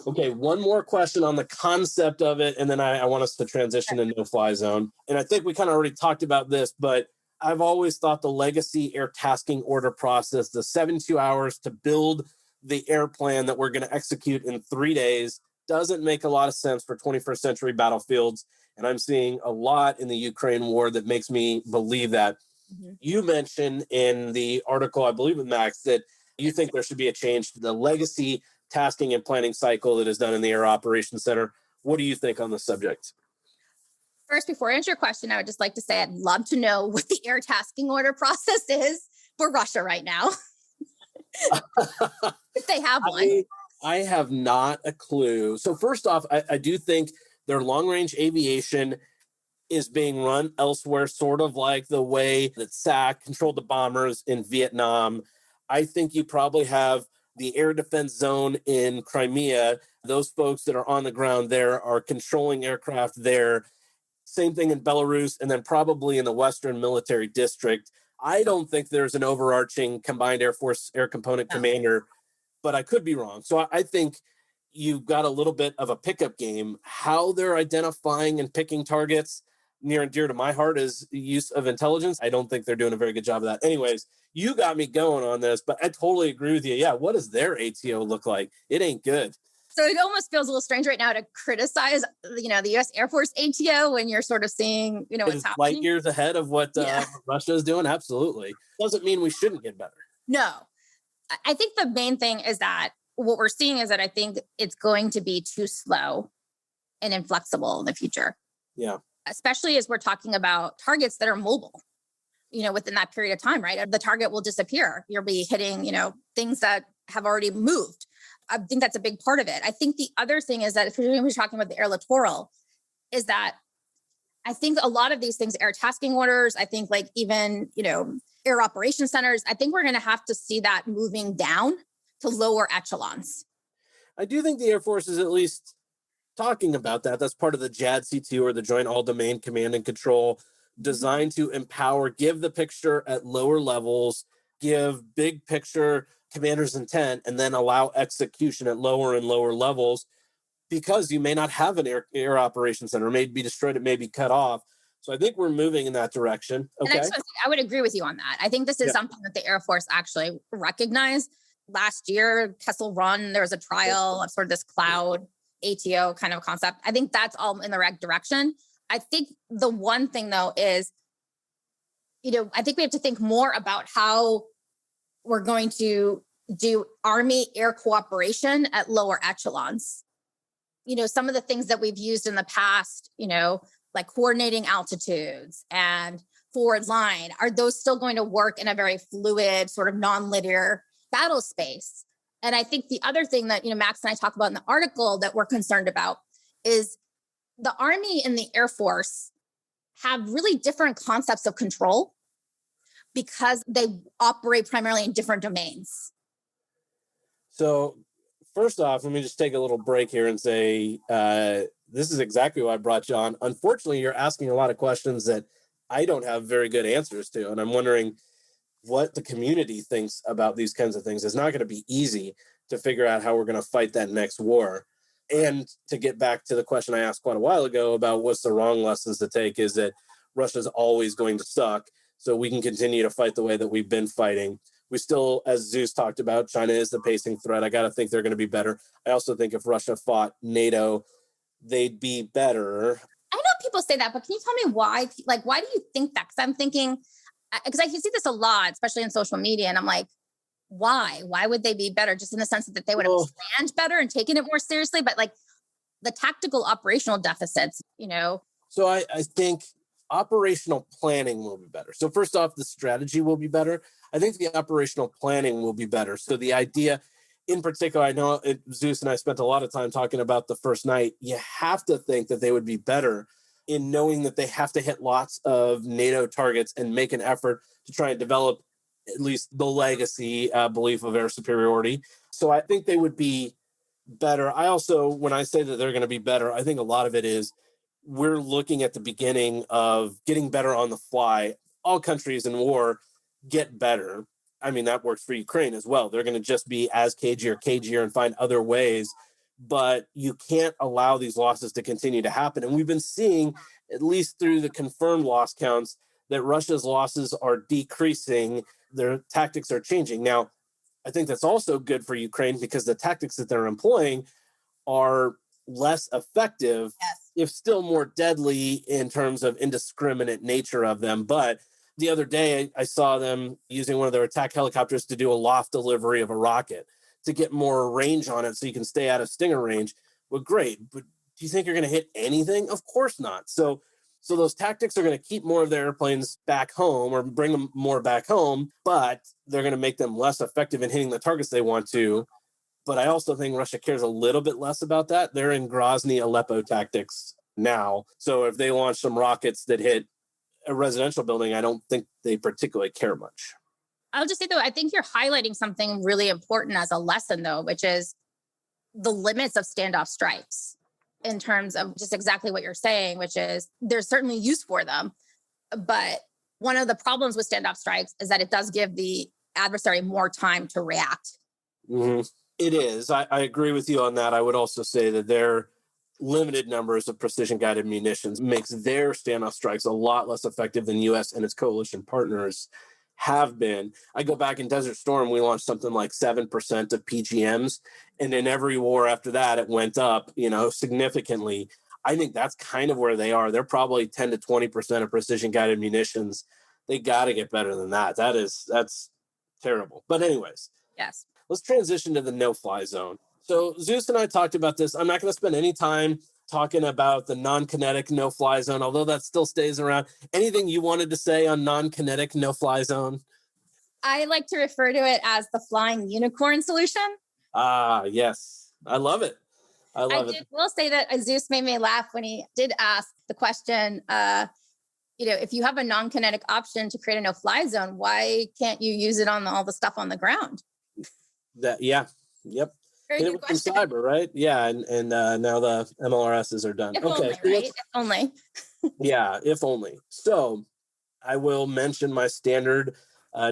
Okay, one more question on the concept of it, and then I want us to transition to no-fly zone. And I think we kind of already talked about this, but I've always thought the legacy air tasking order process, the 72 hours to build the air plan that we're going to execute in 3 days, doesn't make a lot of sense for 21st century battlefields. And I'm seeing a lot in the Ukraine war that makes me believe that. Mm-hmm. You mentioned in the article, I believe with Max, that you think there should be a change to the legacy tasking and planning cycle that is done in the Air Operations Center. What do you think on the subject? First, before I answer your question, I would just like to say I'd love to know what the air tasking order process is for Russia right now. If they have one. I have not a clue. So first off, I do think their long-range aviation is being run elsewhere, sort of like the way that SAC controlled the bombers in Vietnam. I think you probably have the air defense zone in Crimea. Those folks that are on the ground there are controlling aircraft there. Same thing in Belarus, and then probably in the Western Military District. I don't think there's an overarching combined Air Force air component commander, but I could be wrong. So I think you've got a little bit of a pickup game. How they're identifying and picking targets, near and dear to my heart, is the use of intelligence. I don't think they're doing a very good job of that. Anyways, you got me going on this, but I totally agree with you. Yeah, what does their ATO look like? It ain't good. So it almost feels a little strange right now to criticize, the U.S. Air Force ATO when you're sort of seeing, what's happening. Light years ahead of what Russia is doing. Absolutely. Doesn't mean we shouldn't get better. No. I think the main thing is that what we're seeing is that I think it's going to be too slow and inflexible in the future. Yeah. Especially as we're talking about targets that are mobile, within that period of time, right? The target will disappear. You'll be hitting, things that have already moved. I think that's a big part of it. I think the other thing is that if we're talking about the air littoral, is that I think a lot of these things, air tasking orders, I think like even, air operation centers, I think we're going to have to see that moving down to lower echelons. I do think the Air Force is at least talking about that. That's part of the JADC2 or the Joint All-Domain Command and Control, designed to empower, give the picture at lower levels, give big picture commander's intent, and then allow execution at lower and lower levels, because you may not have an air operations center. It may be destroyed, it may be cut off. So I think we're moving in that direction. Okay. And I would agree with you on that. I think this is something that the Air Force actually recognized. Last year, Kessel Run, there was a trial of sort of this cloud ATO kind of concept. I think that's all in the right direction. I think the one thing though is, I think we have to think more about how we're going to do Army air cooperation at lower echelons. Some of the things that we've used in the past, like coordinating altitudes and forward line, are those still going to work in a very fluid, sort of non-linear battle space? And I think the other thing that, Max and I talk about in the article that we're concerned about is the Army and the Air Force have really different concepts of control because they operate primarily in different domains. So first off, let me just take a little break here and say, this is exactly why I brought you on. Unfortunately, you're asking a lot of questions that I don't have very good answers to. And I'm wondering what the community thinks about these kinds of things. It's not going to be easy to figure out how we're going to fight that next war. And to get back to the question I asked quite a while ago about what's the wrong lessons to take is that Russia's always going to suck. So we can continue to fight the way that we've been fighting. We still, as Zeus talked about, China is the pacing threat. I got to think they're going to be better. I also think if Russia fought NATO, they'd be better. I know people say that, but can you tell me why? Like, why do you think that? Because I'm thinking, because I can see this a lot, especially in social media. And I'm like, why? Why would they be better? Just in the sense that they would have planned better and taken it more seriously. But like the tactical operational deficits, So I think operational planning will be better. So first off, the strategy will be better. I think the operational planning will be better. So the idea in particular, I know Zeus and I spent a lot of time talking about the first night. You have to think that they would be better in knowing that they have to hit lots of NATO targets and make an effort to try and develop at least the legacy belief of air superiority. So I think they would be better. I also, when I say that they're going to be better, I think a lot of it is we're looking at the beginning of getting better on the fly. All countries in war get better. I mean, that works for Ukraine as well. They're going to just be as cagier and find other ways. But you can't allow these losses to continue to happen. And we've been seeing, at least through the confirmed loss counts, that Russia's losses are decreasing. Their tactics are changing. Now, I think that's also good for Ukraine because the tactics that they're employing are less effective, if still more deadly in terms of indiscriminate nature of them. But the other day, I saw them using one of their attack helicopters to do a loft delivery of a rocket to get more range on it so you can stay out of Stinger range. Well, great. But do you think you're going to hit anything? Of course not. So those tactics are going to keep more of their airplanes back home or bring them more back home, but they're going to make them less effective in hitting the targets they want to. But I also think Russia cares a little bit less about that. They're in Grozny, Aleppo tactics now. So if they launch some rockets that hit a residential building, I don't think they particularly care much. I'll just say, though, I think you're highlighting something really important as a lesson, though, which is the limits of standoff strikes in terms of just exactly what you're saying, which is there's certainly use for them. But one of the problems with standoff strikes is that it does give the adversary more time to react. Mm-hmm. It is. I agree with you on that. I would also say that their limited numbers of precision-guided munitions makes their standoff strikes a lot less effective than U.S. and its coalition partners have been. I go back in Desert Storm, we launched something like 7% of PGMs. And in every war after that, it went up, significantly. I think that's kind of where they are. They're probably 10 to 20% of precision-guided munitions. They got to get better than that. That's terrible. But anyways. Yes. Let's transition to the no-fly zone. So Zeus and I talked about this. I'm not going to spend any time talking about the non-kinetic no-fly zone, although that still stays around. Anything you wanted to say on non-kinetic no-fly zone? I like to refer to it as the flying unicorn solution. Ah, yes. I love it. I will say that Zeus made me laugh when he did ask the question, if you have a non-kinetic option to create a no-fly zone, why can't you use it on all the stuff on the ground? Yep. Very good question. Cyber, right? Yeah, and now the MLRSs are done. If only, right? If only. Yeah, if only. So I will mention my standard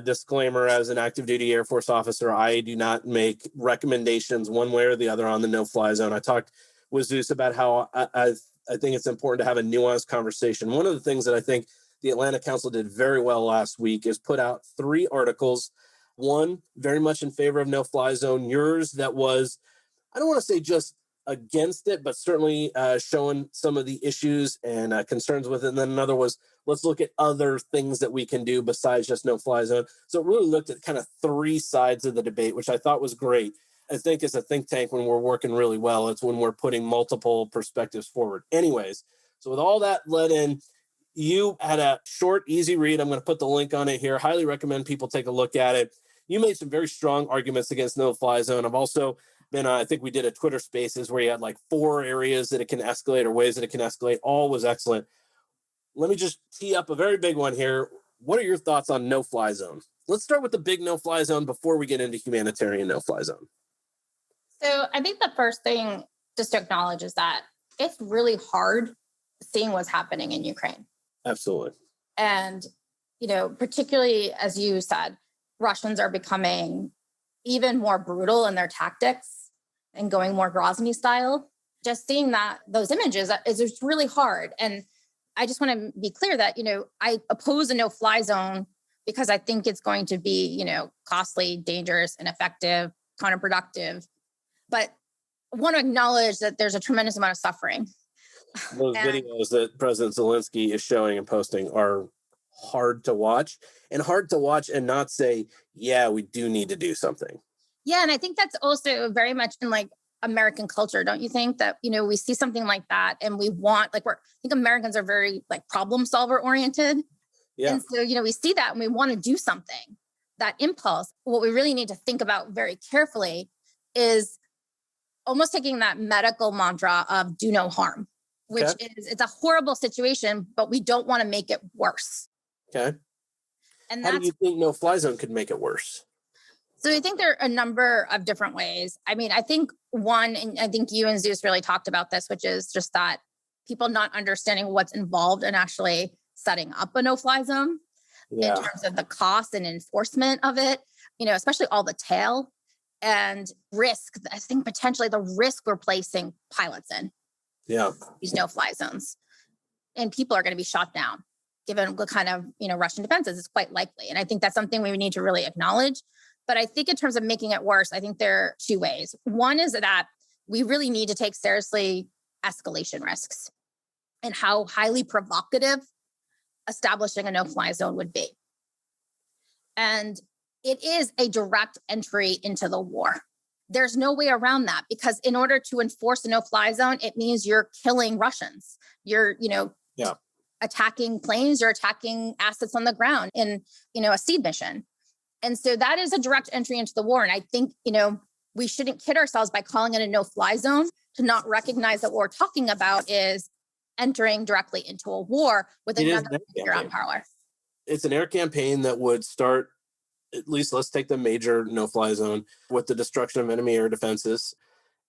disclaimer as an active duty Air Force officer. I do not make recommendations one way or the other on the no-fly zone. I talked with Zeus about how I think it's important to have a nuanced conversation. One of the things that I think the Atlanta Council did very well last week is put out 3 articles. One, very much in favor of no-fly zone. Yours that was, I don't want to say just against it, but certainly showing some of the issues and concerns with it. And then another was, let's look at other things that we can do besides just no-fly zone. So it really looked at kind of 3 sides of the debate, which I thought was great. I think as a think tank, when we're working really well, it's when we're putting multiple perspectives forward. Anyways, so with all that led in, you had a short, easy read. I'm going to put the link on it here. Highly recommend people take a look at it. You made some very strong arguments against no-fly zone. I've also been, I think we did a Twitter Spaces where you had like 4 areas that it can escalate or ways that it can escalate. All was excellent. Let me just tee up a very big one here. What are your thoughts on no-fly zone? Let's start with the big no-fly zone before we get into humanitarian no-fly zone. So I think the first thing just to acknowledge is that it's really hard seeing what's happening in Ukraine. Absolutely. And, particularly as you said, Russians are becoming even more brutal in their tactics and going more Grozny style. just seeing those images is just really hard. And I just want to be clear that, I oppose a no-fly zone because I think it's going to be, costly, dangerous, ineffective, counterproductive. But I want to acknowledge that there's a tremendous amount of suffering. Those videos that President Zelensky is showing and posting are hard to watch and not say, yeah, we do need to do something. Yeah. And I think that's also very much in like American culture. Don't you think that, we see something like that and we want, I think Americans are very like problem solver oriented. Yeah. And so, we see that and we want to do something, that impulse. What we really need to think about very carefully is almost taking that medical mantra of do no harm, which is, it's a horrible situation, but we don't want to make it worse. Okay. And how do you think no-fly zone could make it worse? So I think there are a number of different ways. I mean, I think one, and I think you and Zeus really talked about this, which is just that people not understanding what's involved in actually setting up a no-fly zone in terms of the cost and enforcement of it, especially all the tail and risk. I think potentially the risk we're placing pilots in these no-fly zones, and people are going to be shot down. Given what kind of, Russian defenses, it's quite likely. And I think that's something we need to really acknowledge. But I think in terms of making it worse, I think there are two ways. One is that we really need to take seriously escalation risks and how highly provocative establishing a no-fly zone would be. And it is a direct entry into the war. There's no way around that, because in order to enforce a no-fly zone, it means you're killing Russians. You're, attacking planes, you're attacking assets on the ground in, a seed mission. And so that is a direct entry into the war. And I think, we shouldn't kid ourselves by calling it a no-fly zone to not recognize that what we're talking about is entering directly into a war with another ground power. It's an air campaign that would start, at least let's take the major no-fly zone, with the destruction of enemy air defenses,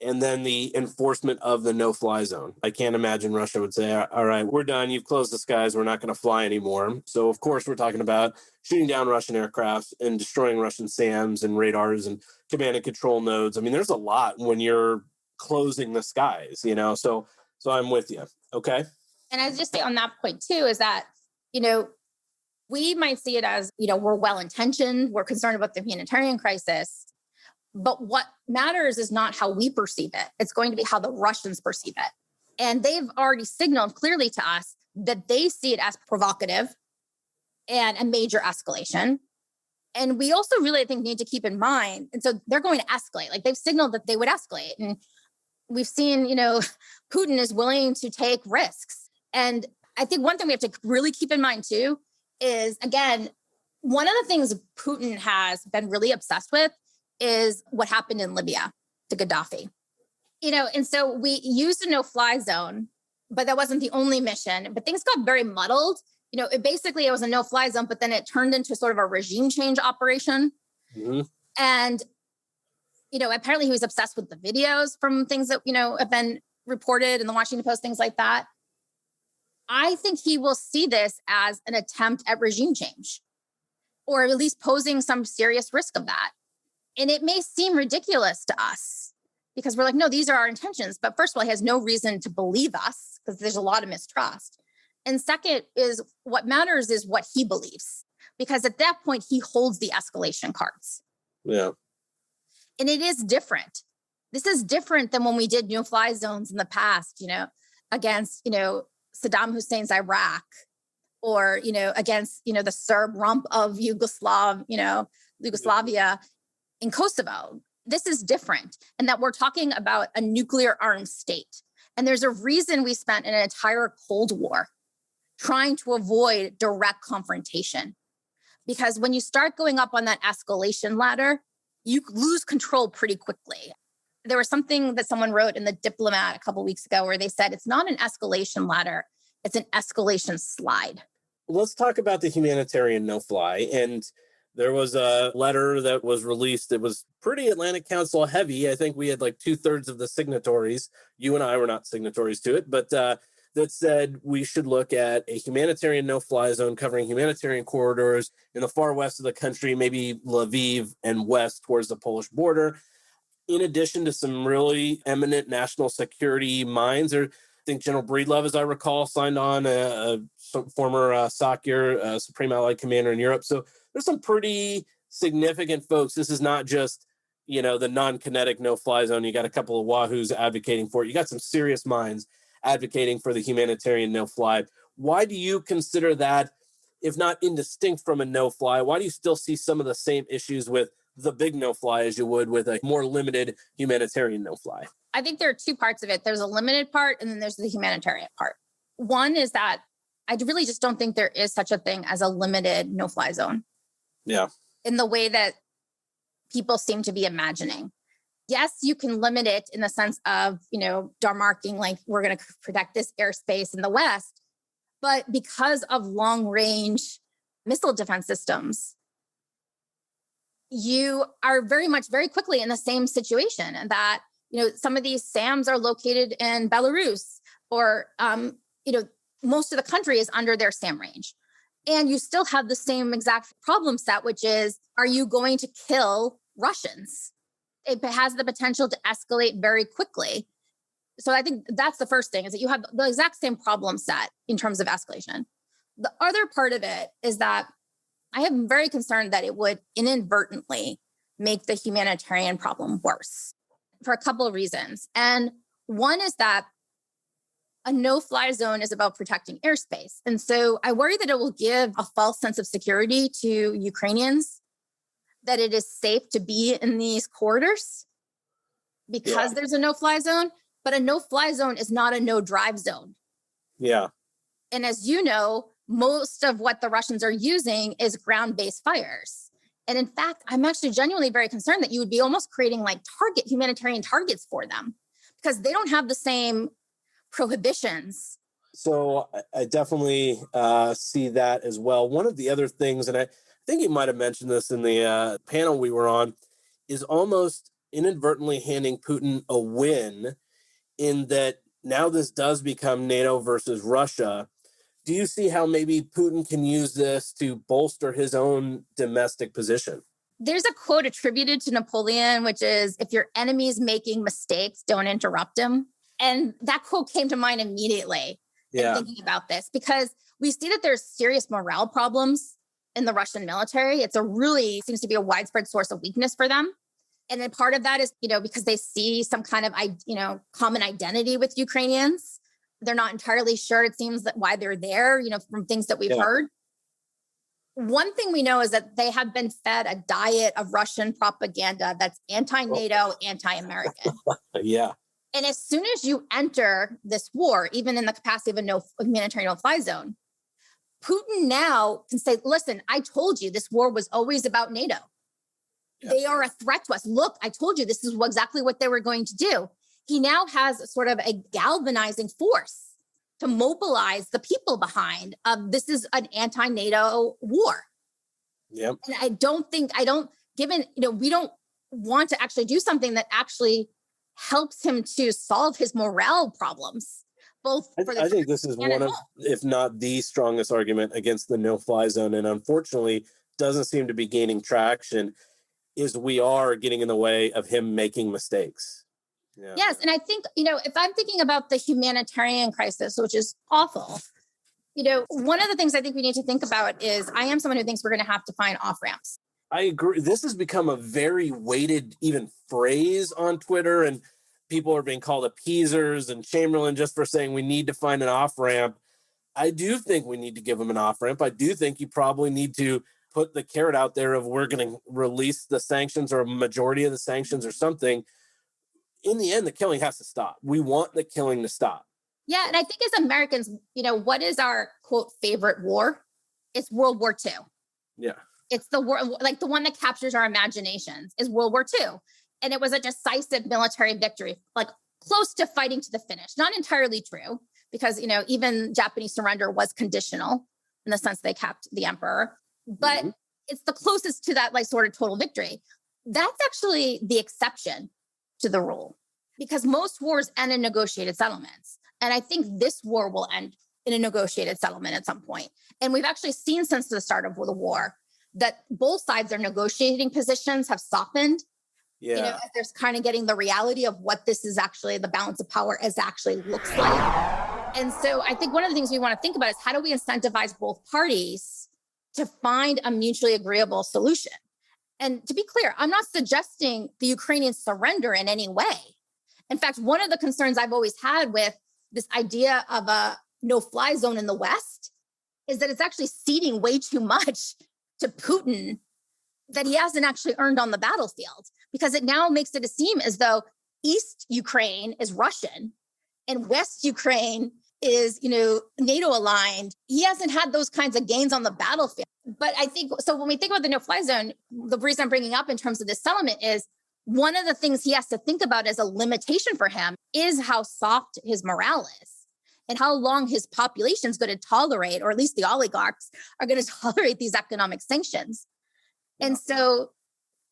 and then the enforcement of the no-fly zone. I can't imagine Russia would say, all right, we're done. You've closed the skies. We're not going to fly anymore. So, of course, we're talking about shooting down Russian aircraft and destroying Russian SAMs and radars and command and control nodes. I mean, there's a lot when you're closing the skies, So I'm with you. Okay. And I just say on that point, too, is that, we might see it as, we're well-intentioned. We're concerned about the humanitarian crisis. But what matters is not how we perceive it. It's going to be how the Russians perceive it. And they've already signaled clearly to us that they see it as provocative and a major escalation. And we also really, I think, need to keep in mind, and so they're going to escalate. Like, they've signaled that they would escalate. And we've seen, Putin is willing to take risks. And I think one thing we have to really keep in mind, too, is, again, one of the things Putin has been really obsessed with is what happened in Libya to Gaddafi. And so we used a no-fly zone, but that wasn't the only mission. But things got very muddled. It was a no-fly zone, but then it turned into sort of a regime change operation. Mm-hmm. And, apparently he was obsessed with the videos from things that, have been reported in the Washington Post, things like that. I think he will see this as an attempt at regime change, or at least posing some serious risk of that. And it may seem ridiculous to us because we're like, no, these are our intentions. But first of all, he has no reason to believe us because there's a lot of mistrust. And second is what matters is what he believes, because at that point, he holds the escalation cards. Yeah. And it is different. This is different than when we did no-fly zones in the past, against, Saddam Hussein's Iraq, or, against, the Serb rump of Yugoslavia in Kosovo. This is different, and that we're talking about a nuclear armed state. And there's a reason we spent an entire Cold War trying to avoid direct confrontation. Because when you start going up on that escalation ladder, you lose control pretty quickly. There was something that someone wrote in The Diplomat a couple of weeks ago where they said it's not an escalation ladder, it's an escalation slide. Let's talk about the humanitarian no-fly. And there was a letter that was released. It was pretty Atlantic Council heavy. I think we had like 2/3 of the signatories. You and I were not signatories to it, but that said we should look at a humanitarian no-fly zone covering humanitarian corridors in the far west of the country, maybe Lviv and west towards the Polish border. in addition to some really eminent national security minds. I think General Breedlove, as I recall, signed on a former SOCUR, Supreme Allied Commander in Europe. So there's some pretty significant folks. This is not just, the non-kinetic no-fly zone. You got a couple of wahoos advocating for it. You got some serious minds advocating for the humanitarian no-fly. Why do you consider that, if not indistinct from a no-fly, why do you still see some of the same issues with the big no-fly as you would with a more limited humanitarian no-fly? I think there are two parts of it. There's a limited part and then there's the humanitarian part. One is that I really just don't think there is such a thing as a limited no-fly zone. Yeah. In the way that people seem to be imagining. Yes, you can limit it in the sense of, demarking, like we're going to protect this airspace in the West. But because of long-range missile defense systems, you are very quickly in the same situation. And that, some of these SAMs are located in Belarus or, most of the country is under their SAM range. And you still have the same exact problem set, which is, are you going to kill Russians? It has the potential to escalate very quickly. So I think that's the first thing, is that you have the exact same problem set in terms of escalation. The other part of it is that I am very concerned that it would inadvertently make the humanitarian problem worse for a couple of reasons. And one is that a no-fly zone is about protecting airspace. And so I worry that it will give a false sense of security to Ukrainians, that it is safe to be in these corridors because there's a no-fly zone. But a no-fly zone is not a no-drive zone. Yeah. And as you know, most of what the Russians are using is ground-based fires. And in fact, I'm actually genuinely very concerned that you would be almost creating like humanitarian targets for them, because they don't have the same prohibitions. So I definitely see that as well. One of the other things, and I think you might have mentioned this in the panel we were on, is almost inadvertently handing Putin a win, in that now this does become NATO versus Russia. Do you see how maybe Putin can use this to bolster his own domestic position? There's a quote attributed to Napoleon, which is, if your enemy's making mistakes, don't interrupt him. And that quote came to mind immediately in thinking about this, because we see that there's serious morale problems in the Russian military. Seems to be a widespread source of weakness for them. And then part of that is, because they see some kind of, common identity with Ukrainians. They're not entirely sure, it seems, that why they're there, from things that we've heard. One thing we know is that they have been fed a diet of Russian propaganda that's anti-NATO, anti-American. Yeah. And as soon as you enter this war, even in the capacity of a humanitarian no-fly zone, Putin now can say, listen, I told you this war was always about NATO. Yeah. They are a threat to us. Look, I told you this is exactly what they were going to do. He now has sort of a galvanizing force to mobilize the people behind. This is an anti-NATO war. Yep. And we don't want to actually do something that actually helps him to solve his morale problems. I think this is one of, if not the strongest argument against the no-fly zone, and unfortunately doesn't seem to be gaining traction, is we are getting in the way of him making mistakes. Yeah. Yes. And I think, if I'm thinking about the humanitarian crisis, which is awful, one of the things I think we need to think about is, I am someone who thinks we're going to have to find off-ramps. I agree. This has become a very weighted even phrase on Twitter, and people are being called appeasers and Chamberlain just for saying we need to find an off-ramp. I do think we need to give them an off-ramp. I do think you probably need to put the carrot out there of, we're going to release the sanctions or a majority of the sanctions or something. In the end, the killing has to stop. We want the killing to stop. Yeah. And I think as Americans, what is our quote favorite war? It's World War II. Yeah. It's the war, like the one that captures our imaginations, is World War II. And it was a decisive military victory, like close to fighting to the finish. Not entirely true, because, even Japanese surrender was conditional in the sense they kept the emperor. But it's the closest to that, like, sort of total victory. That's actually the exception to the rule, because most wars end in negotiated settlements. And I think this war will end in a negotiated settlement at some point. And we've actually seen since the start of the war that both sides, their negotiating positions have softened. Yeah. As there's kind of getting the reality of what this is actually, the balance of power as actually looks like. And so I think one of the things we want to think about is how do we incentivize both parties to find a mutually agreeable solution? And to be clear, I'm not suggesting the Ukrainians surrender in any way. In fact, one of the concerns I've always had with this idea of a no-fly zone in the West is that it's actually ceding way too much to Putin that he hasn't actually earned on the battlefield, because it now makes it seem as though East Ukraine is Russian and West Ukraine is, NATO aligned. He hasn't had those kinds of gains on the battlefield. But I think, so when we think about the no-fly zone, the reason I'm bringing up in terms of this settlement is one of the things he has to think about as a limitation for him is how soft his morale is and how long his population is going to tolerate, or at least the oligarchs are going to tolerate these economic sanctions. And so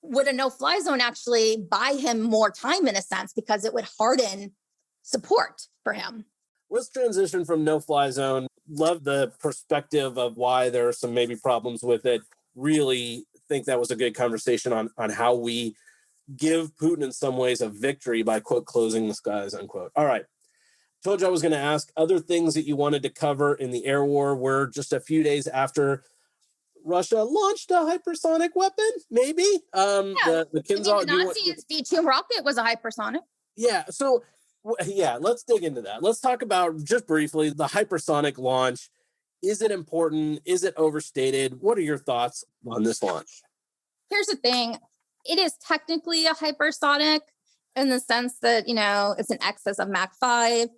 would a no-fly zone actually buy him more time in a sense, because it would harden support for him? Let's transition from no-fly zone. Love the perspective of why there are some maybe problems with it. Really think that was a good conversation on how we give Putin in some ways a victory by, quote, closing the skies, unquote. All right. Told you I was going to ask other things that you wanted to cover in the air war. We're just a few days after Russia launched a hypersonic weapon, maybe. The Kinzhal. The Nazis' V2 rocket was a hypersonic. Yeah. So, let's dig into that. Let's talk about, just briefly, the hypersonic launch. Is it important? Is it overstated? What are your thoughts on this launch? Here's the thing. It is technically a hypersonic in the sense that, it's in excess of Mach 5.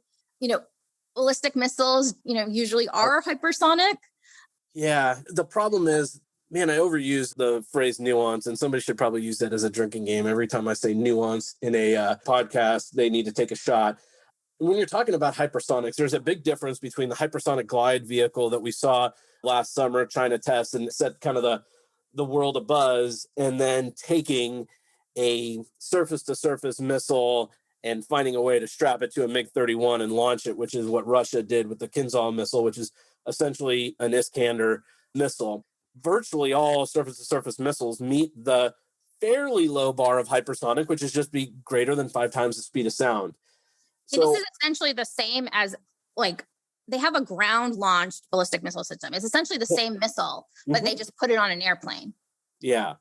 Ballistic missiles, usually are hypersonic. Yeah. The problem is, man, I overuse the phrase nuance, and somebody should probably use that as a drinking game. Every time I say nuance in a podcast, they need to take a shot. When you're talking about hypersonics, there's a big difference between the hypersonic glide vehicle that we saw last summer, China test, and set kind of the world abuzz, and then taking a surface-to-surface missile and finding a way to strap it to a MiG-31 and launch it, which is what Russia did with the Kinzhal missile, which is essentially an Iskander missile. Virtually all surface-to-surface missiles meet the fairly low bar of hypersonic, which is just be greater than 5 times the speed of sound. So this is essentially the same as, they have a ground-launched ballistic missile system. It's essentially the same missile, but they just put it on an airplane. Yeah.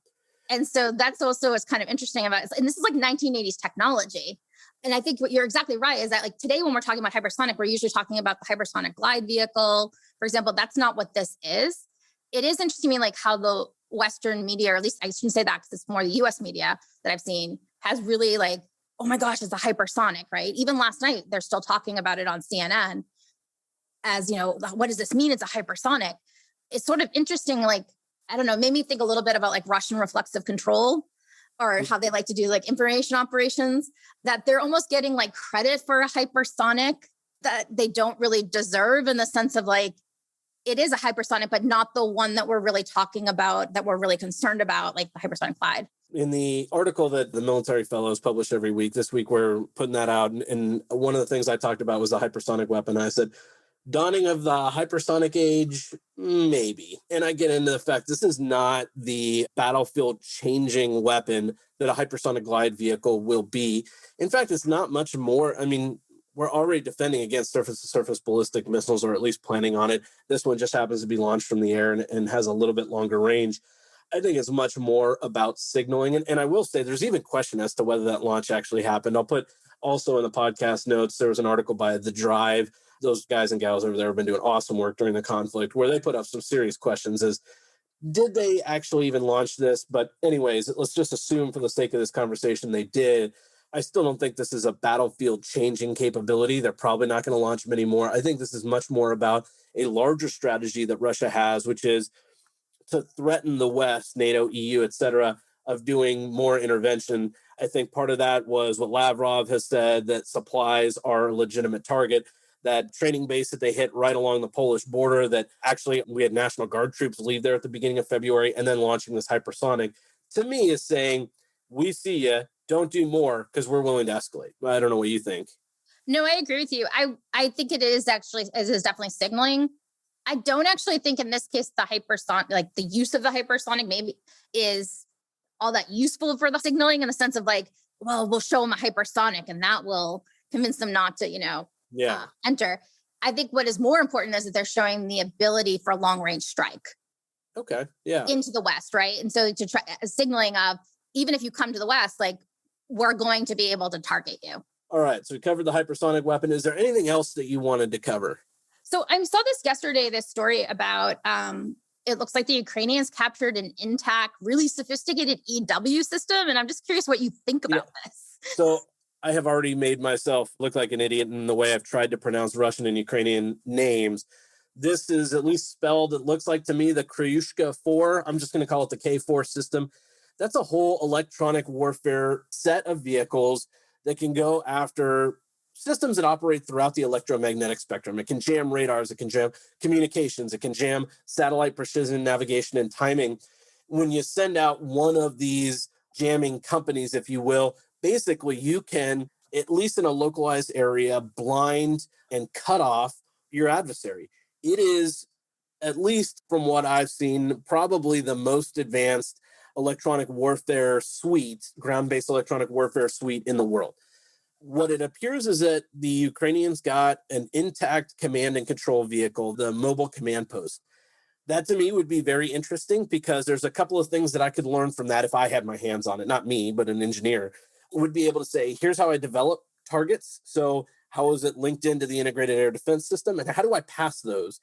And so that's also what's kind of interesting about it. And this is like 1980s technology. And I think what you're exactly right is that, today when we're talking about hypersonic, we're usually talking about the hypersonic glide vehicle. For example, that's not what this is. It is interesting to me, how the Western media, or at least I shouldn't say that because it's more the US media that I've seen, has really oh my gosh, it's a hypersonic, right? Even last night, they're still talking about it on CNN as, what does this mean? It's a hypersonic. It's sort of interesting, I don't know, made me think a little bit about Russian reflexive control, or how they like to do information operations, that they're almost getting credit for a hypersonic that they don't really deserve, in the sense of it is a hypersonic, but not the one that we're really talking about, that we're really concerned about, the hypersonic glide. In the article that the Military Fellows publish every week, this week we're putting that out. And one of the things I talked about was the hypersonic weapon. I said, dawning of the hypersonic age, maybe. And I get into the fact this is not the battlefield changing weapon that a hypersonic glide vehicle will be. In fact, it's not much more. I mean, we're already defending against surface-to-surface ballistic missiles, or at least planning on it. This one just happens to be launched from the air and has a little bit longer range. I think it's much more about signaling. And I will say there's even question as to whether that launch actually happened. I'll put also in the podcast notes, there was an article by The Drive. Those guys and gals over there have been doing awesome work during the conflict, where they put up some serious questions as, did they actually even launch this? But anyways, let's just assume for the sake of this conversation they did. I still don't think this is a battlefield changing capability. They're probably not going to launch many more. I think this is much more about a larger strategy that Russia has, which is to threaten the West, NATO, EU, et cetera, of doing more intervention. I think part of that was what Lavrov has said, that supplies are a legitimate target. That training base that they hit right along the Polish border, that actually we had National Guard troops leave there at the beginning of February, and then launching this hypersonic, to me is saying, we see you, don't do more, because we're willing to escalate. I don't know what you think. No, I agree with you. I think it is definitely signaling. I don't actually think in this case, the hypersonic, the use of the hypersonic maybe is all that useful for the signaling in the sense of like, well, we'll show them a hypersonic and that will convince them not to, enter. I think what is more important is that they're showing the ability for a long range strike. Okay. Yeah. Into the West, right? And so to try signaling of, even if you come to the West, like we're going to be able to target you. All right. So we covered the hypersonic weapon. Is there anything else that you wanted to cover? So I saw this yesterday, this story about, it looks like the Ukrainians captured an intact, really sophisticated EW system. And I'm just curious what you think about this. So I have already made myself look like an idiot in the way I've tried to pronounce Russian and Ukrainian names. This is at least spelled, it looks like to me, the Kryushka 4. I'm just going to call it the K4 system. That's a whole electronic warfare set of vehicles that can go after systems that operate throughout the electromagnetic spectrum. It can jam radars, it can jam communications, it can jam satellite precision navigation and timing. When you send out one of these jamming companies, if you will, basically you can, at least in a localized area, blind and cut off your adversary. It is, at least from what I've seen, probably the most advanced electronic warfare suite, ground-based electronic warfare suite in the world. What it appears is that the Ukrainians got an intact command and control vehicle, the mobile command post. That to me would be very interesting because there's a couple of things that I could learn from that if I had my hands on it. Not me, but an engineer would be able to say, here's how I develop targets. So how is it linked into the integrated air defense system? And how do I pass those?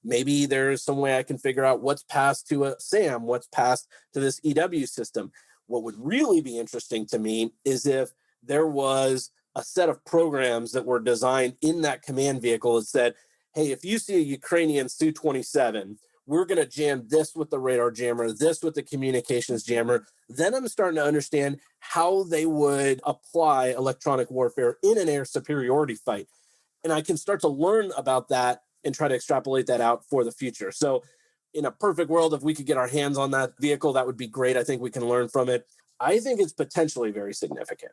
Maybe there's some way I can figure out what's passed to a SAM, what's passed to this EW system. What would really be interesting to me is if there was a set of programs that were designed in that command vehicle that said, hey, if you see a Ukrainian Su-27, we're going to jam this with the radar jammer, this with the communications jammer. Then I'm starting to understand how they would apply electronic warfare in an air superiority fight. And I can start to learn about that and try to extrapolate that out for the future. So in a perfect world, if we could get our hands on that vehicle, that would be great. I think we can learn from it. I think it's potentially very significant.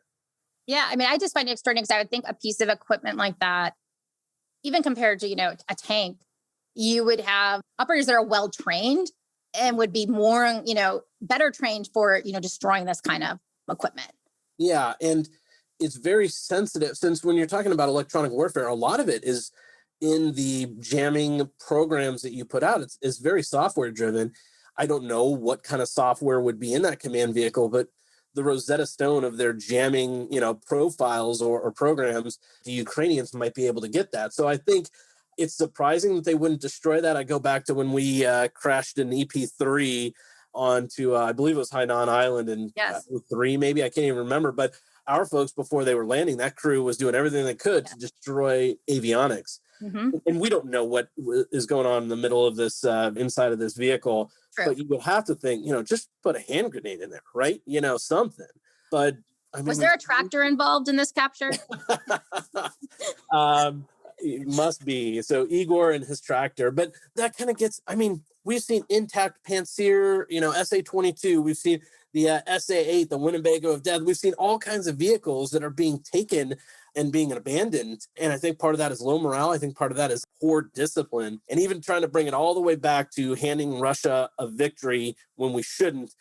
Yeah. I mean, I just find it extraordinary because I would think a piece of equipment like that, even compared to, a tank, you would have operators that are well-trained and would be more, better trained for, destroying this kind of equipment. Yeah. And it's very sensitive since when you're talking about electronic warfare, a lot of it is in the jamming programs that you put out. It's very software driven. I don't know what kind of software would be in that command vehicle, but the Rosetta Stone of their jamming, profiles or programs, the Ukrainians might be able to get that. So I think it's surprising that they wouldn't destroy that. I go back to when we crashed an EP3 onto, I believe it was Hainan Island in 3, maybe. I can't even remember. But our folks, before they were landing, that crew was doing everything they could to destroy avionics. Mm-hmm. And we don't know what is going on in the middle of this, inside of this vehicle. True. But you would have to think, just put a hand grenade in there, right? Something. But I mean, was there a tractor involved in this capture? It must be. So Igor and his tractor, but that kind of gets, we've seen intact Pantsir, SA-22. We've seen the SA-8, the Winnebago of Death. We've seen all kinds of vehicles that are being taken and being abandoned. And I think part of that is low morale. I think part of that is poor discipline. And even trying to bring it all the way back to handing Russia a victory when we shouldn't.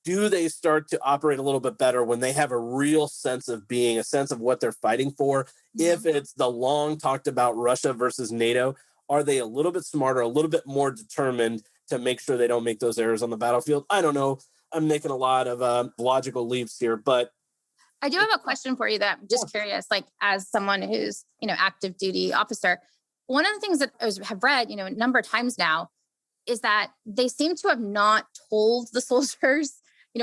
Do they start to operate a little bit better when they have a real sense of being, a sense of what they're fighting for? Mm-hmm. If it's the long talked about Russia versus NATO, are they a little bit smarter, a little bit more determined to make sure they don't make those errors on the battlefield? I don't know. I'm making a lot of logical leaps here, but I do have a question for you that I'm just curious, like as someone who's, active duty officer, one of the things that I have read, a number of times now is that they seem to have not told the soldiers,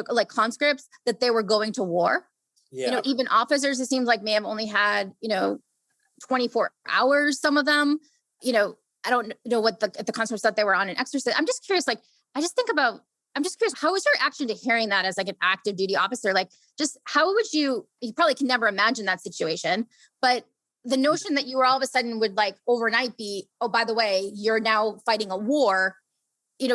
like conscripts, that they were going to war. Yeah. Even officers, it seems like may have only had, 24 hours, some of them, I don't know what the conscripts thought they were on an exercise. I'm just curious, I'm just curious, how was your reaction to hearing that as like an active duty officer? Like, just how would you probably can never imagine that situation, but the notion that you were all of a sudden would like overnight be, oh, by the way, you're now fighting a war,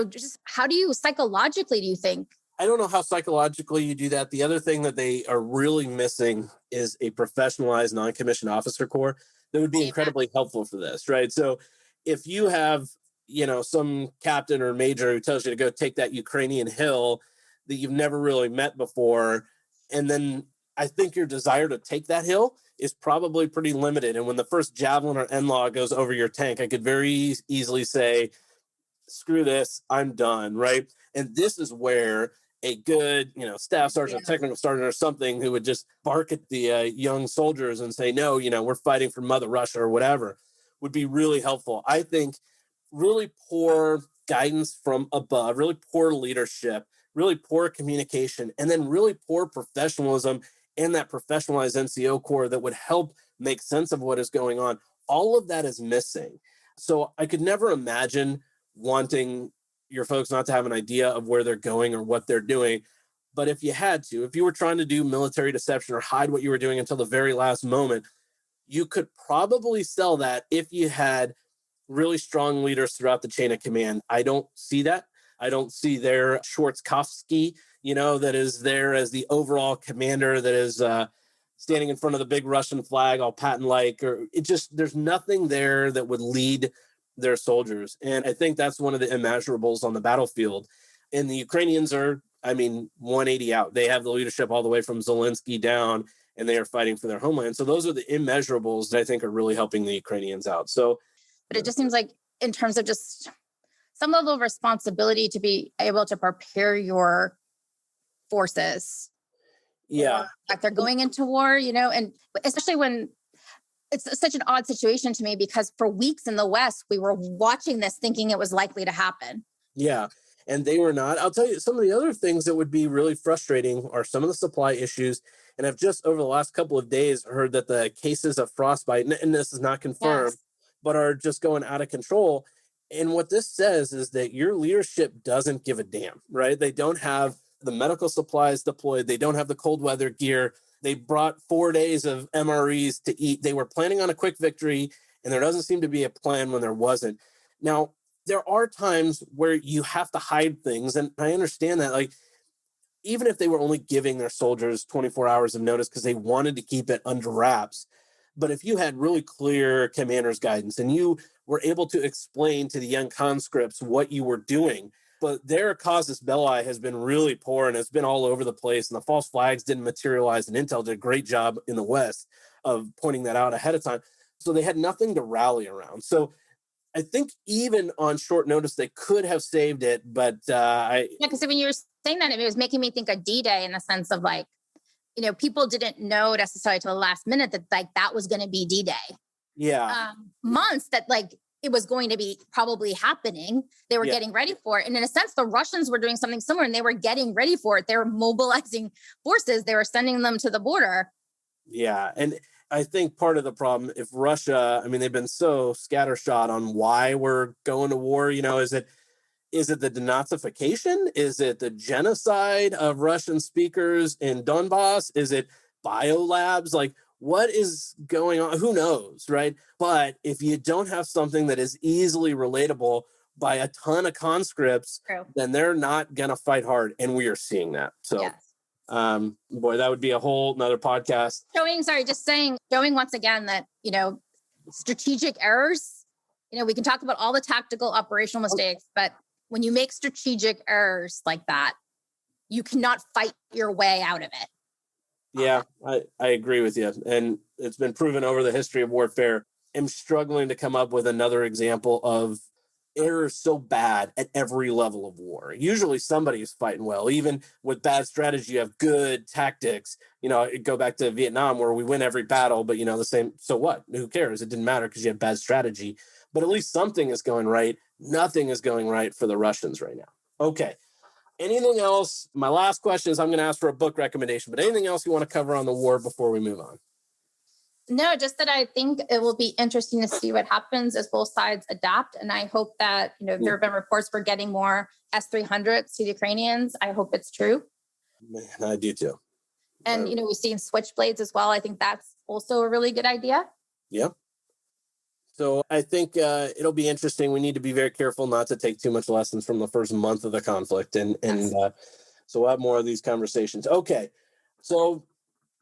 just how do you psychologically, do you think? I don't know how psychologically you do that. The other thing that they are really missing is a professionalized non-commissioned officer corps that would be incredibly helpful for this, right? So if you have, some captain or major who tells you to go take that Ukrainian hill, that you've never really met before. And then I think your desire to take that hill is probably pretty limited. And when the first javelin or NLAW goes over your tank, I could very easily say, screw this, I'm done, right? And this is where a good, staff sergeant, technical sergeant or something who would just bark at the young soldiers and say, no, we're fighting for Mother Russia or whatever, would be really helpful. I think really poor guidance from above, really poor leadership, really poor communication, and then really poor professionalism and that professionalized NCO Corps that would help make sense of what is going on. All of that is missing. So I could never imagine wanting your folks not to have an idea of where they're going or what they're doing. But if you had to, if you were trying to do military deception or hide what you were doing until the very last moment, you could probably sell that if you had really strong leaders throughout the chain of command. I don't see that. I don't see their Schwarzkowski, that is there as the overall commander that is standing in front of the big Russian flag, all patent-like, or there's nothing there that would lead their soldiers. And I think that's one of the immeasurables on the battlefield. And the Ukrainians are, 180 out. They have the leadership all the way from Zelensky down, and they are fighting for their homeland. So those are the immeasurables that I think are really helping the Ukrainians out. So, but it just seems like in terms of just some level of responsibility to be able to prepare your forces. Yeah. Like they're going into war, and especially when it's such an odd situation to me, because for weeks in the West, we were watching this thinking it was likely to happen. Yeah. And they were not. I'll tell you, some of the other things that would be really frustrating are some of the supply issues. And I've just over the last couple of days heard that the cases of frostbite, and this is not confirmed, but are just going out of control. And what this says is that your leadership doesn't give a damn, right? They don't have the medical supplies deployed. They don't have the cold weather gear. They brought 4 days of MREs to eat. They were planning on a quick victory, and there doesn't seem to be a plan when there wasn't. Now, there are times where you have to hide things, and I understand that. Like, even if they were only giving their soldiers 24 hours of notice because they wanted to keep it under wraps, but if you had really clear commander's guidance and you were able to explain to the young conscripts what you were doing, but their casus belli has been really poor and it's been all over the place, and the false flags didn't materialize, and Intel did a great job in the West of pointing that out ahead of time. So they had nothing to rally around. I think even on short notice, they could have saved it, but because when you were saying that, it was making me think of D-Day in the sense of people didn't know necessarily till the last minute that that was going to be D-Day. Yeah. Months that it was going to be probably happening. They were getting ready for it. And in a sense, the Russians were doing something similar and they were getting ready for it. They were mobilizing forces. They were sending them to the border. Yeah. And I think part of the problem, if Russia, they've been so scattershot on why we're going to war, is it the denazification? Is it the genocide of Russian speakers in Donbass? Is it biolabs? What is going on? Who knows, right? But if you don't have something that is easily relatable by a ton of conscripts, then they're not going to fight hard. And we are seeing that. So, boy, that would be a whole nother showing once again that, strategic errors, we can talk about all the tactical operational mistakes, but when you make strategic errors like that, you cannot fight your way out of it. Yeah, I agree with you. And it's been proven over the history of warfare. I'm struggling to come up with another example of errors so bad at every level of war. Usually somebody is fighting well. Even with bad strategy, you have good tactics. Go back to Vietnam where we win every battle, but the same. So what? Who cares? It didn't matter because you have bad strategy. But at least something is going right. Nothing is going right for the Russians right now. Okay. Anything else? My last question is I'm going to ask for a book recommendation, but anything else you want to cover on the war before we move on? No, just that I think it will be interesting to see what happens as both sides adapt. And I hope that, there have been reports we're getting more S-300s to the Ukrainians. I hope it's true. Man, I do too. And, we've seen switchblades as well. I think that's also a really good idea. Yep. So I think it'll be interesting. We need to be very careful not to take too much lessons from the first month of the conflict. And so we'll have more of these conversations. Okay. So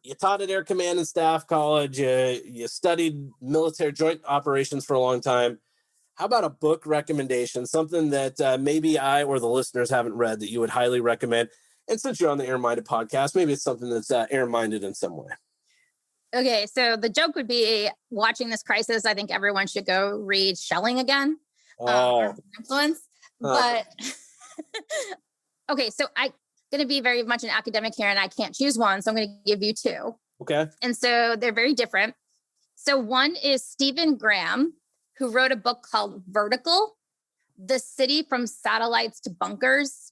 you taught at Air Command and Staff College. You studied military joint operations for a long time. How about a book recommendation, something that maybe I or the listeners haven't read that you would highly recommend? And since you're on the Airminded podcast, maybe it's something that's air-minded in some way. Okay, so the joke would be, watching this crisis, I think everyone should go read Schelling again. Influence. But okay, so I'm going to be very much an academic here, and I can't choose one, so I'm going to give you two. Okay. And so they're very different. So one is Stephen Graham, who wrote a book called Vertical: The City from Satellites to Bunkers.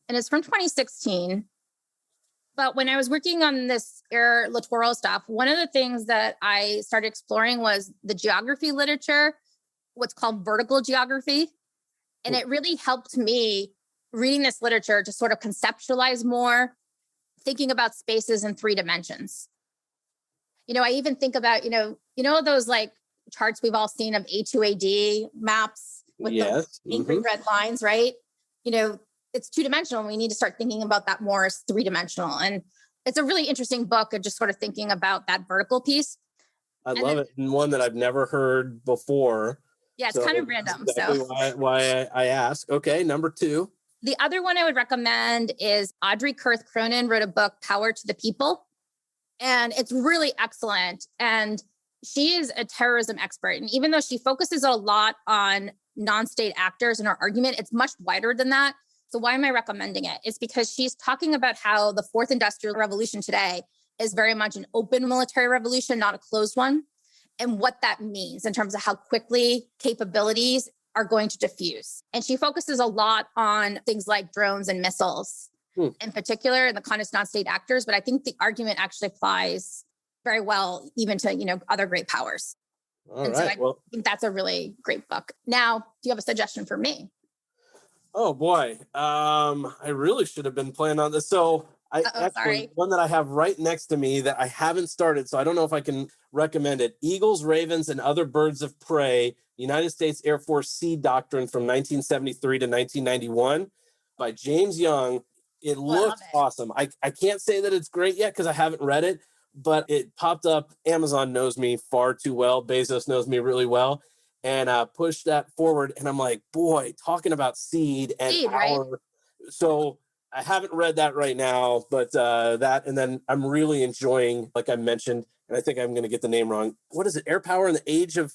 And it's from 2016. But when I was working on this air littoral stuff, one of the things that I started exploring was the geography literature, what's called vertical geography. And it really helped me, reading this literature, to sort of conceptualize more, thinking about spaces in 3 dimensions. I even think about, those like charts we've all seen of A2AD maps with the pink and red lines, right? It's 2-dimensional. We need to start thinking about that more as 3-dimensional. And it's a really interesting book of just sort of thinking about that vertical piece. I love it. And one that I've never heard before. Yeah, it's kind of random. Exactly why I ask. Okay, number 2. The other one I would recommend is Audrey Kurth Cronin wrote a book, Power to the People. And it's really excellent. And she is a terrorism expert. And even though she focuses a lot on non-state actors in her argument, it's much wider than that. So why am I recommending it? It's because she's talking about how the 4th Industrial Revolution today is very much an open military revolution, not a closed one, and what that means in terms of how quickly capabilities are going to diffuse. And she focuses a lot on things like drones and missiles in particular, in the context of non-state actors. But I think the argument actually applies very well even to, other great powers. All right. So I think that's a really great book. Now, do you have a suggestion for me? Oh boy. I really should have been planning on this. So one that I have right next to me that I haven't started, so I don't know if I can recommend it. Eagles, Ravens, and Other Birds of Prey, United States Air Force Sea Doctrine from 1973 to 1991 by James Young. It looks awesome. I can't say that it's great yet because I haven't read it, but it popped up. Amazon knows me far too well. Bezos knows me really well. And pushed that forward. And I'm like, boy, talking about seed and power. Right? So I haven't read that right now, but that, and then I'm really enjoying, like I mentioned, and I think I'm going to get the name wrong. What is it? Air Power in the Age of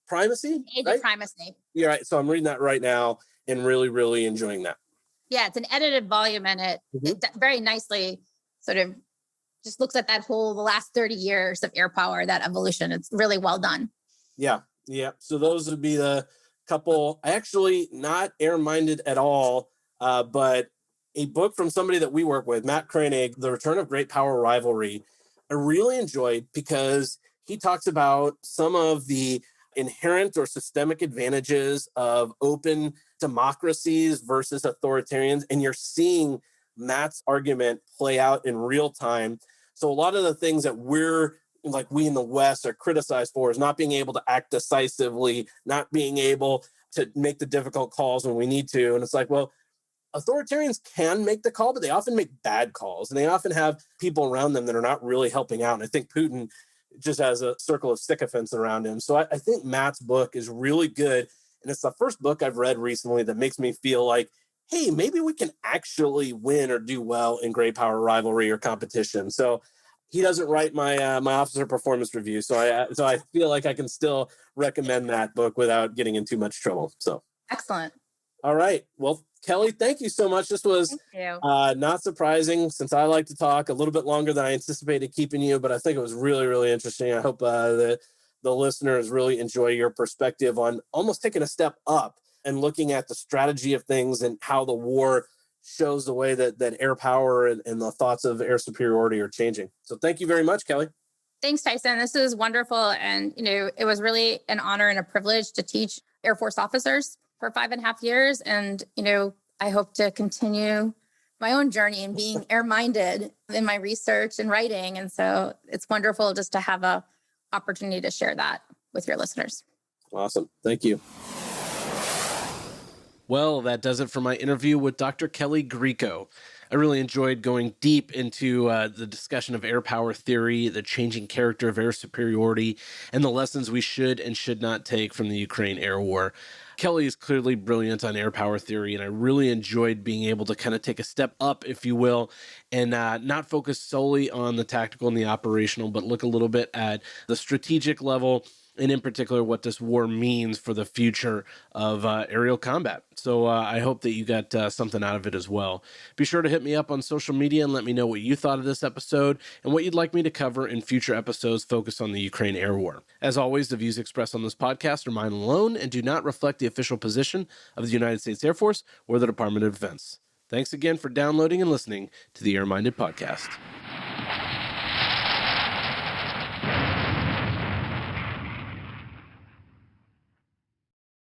Primacy? Age of Primacy. Yeah, right. So I'm reading that right now and really, really enjoying that. Yeah, it's an edited volume, and it very nicely sort of just looks at the last 30 years of air power, that evolution. It's really well done. Yeah. Yeah. So those would be the couple. I actually not air-minded at all, but a book from somebody that we work with, Matt Koenig, The Return of Great Power Rivalry, I really enjoyed because he talks about some of the inherent or systemic advantages of open democracies versus authoritarians. And you're seeing Matt's argument play out in real time. So a lot of the things that we in the West are criticized for is not being able to act decisively, not being able to make the difficult calls when we need to. And it's like, well, authoritarians can make the call, but they often make bad calls. And they often have people around them that are not really helping out. And I think Putin just has a circle of sycophants around him. So I think Matt's book is really good. And it's the first book I've read recently that makes me feel like, hey, maybe we can actually win or do well in great power rivalry or competition. So he doesn't write my my officer performance review, so I feel like I can still recommend that book without getting in too much trouble. So excellent. All right. Well, Kelly, thank you so much. This was not surprising since I like to talk a little bit longer than I anticipated keeping you, but I think it was really, really interesting. I hope the listeners really enjoy your perspective on almost taking a step up and looking at the strategy of things and how the war shows the way that air power and the thoughts of air superiority are changing. So thank you very much, Kelly. Thanks, Tyson. This is wonderful. And, it was really an honor and a privilege to teach Air Force officers for 5.5 years. And, I hope to continue my own journey in being air-minded in my research and writing. And so it's wonderful just to have an opportunity to share that with your listeners. Awesome. Thank you. Well, that does it for my interview with Dr. Kelly Grieco. I really enjoyed going deep into the discussion of air power theory, the changing character of air superiority, and the lessons we should and should not take from the Ukraine air war. Kelly is clearly brilliant on air power theory, and I really enjoyed being able to kind of take a step up, if you will, and not focus solely on the tactical and the operational, but look a little bit at the strategic level, and in particular, what this war means for the future of aerial combat. So I hope that you got something out of it as well. Be sure to hit me up on social media and let me know what you thought of this episode and what you'd like me to cover in future episodes focused on the Ukraine air war. As always, the views expressed on this podcast are mine alone and do not reflect the official position of the United States Air Force or the Department of Defense. Thanks again for downloading and listening to the Airminded Podcast.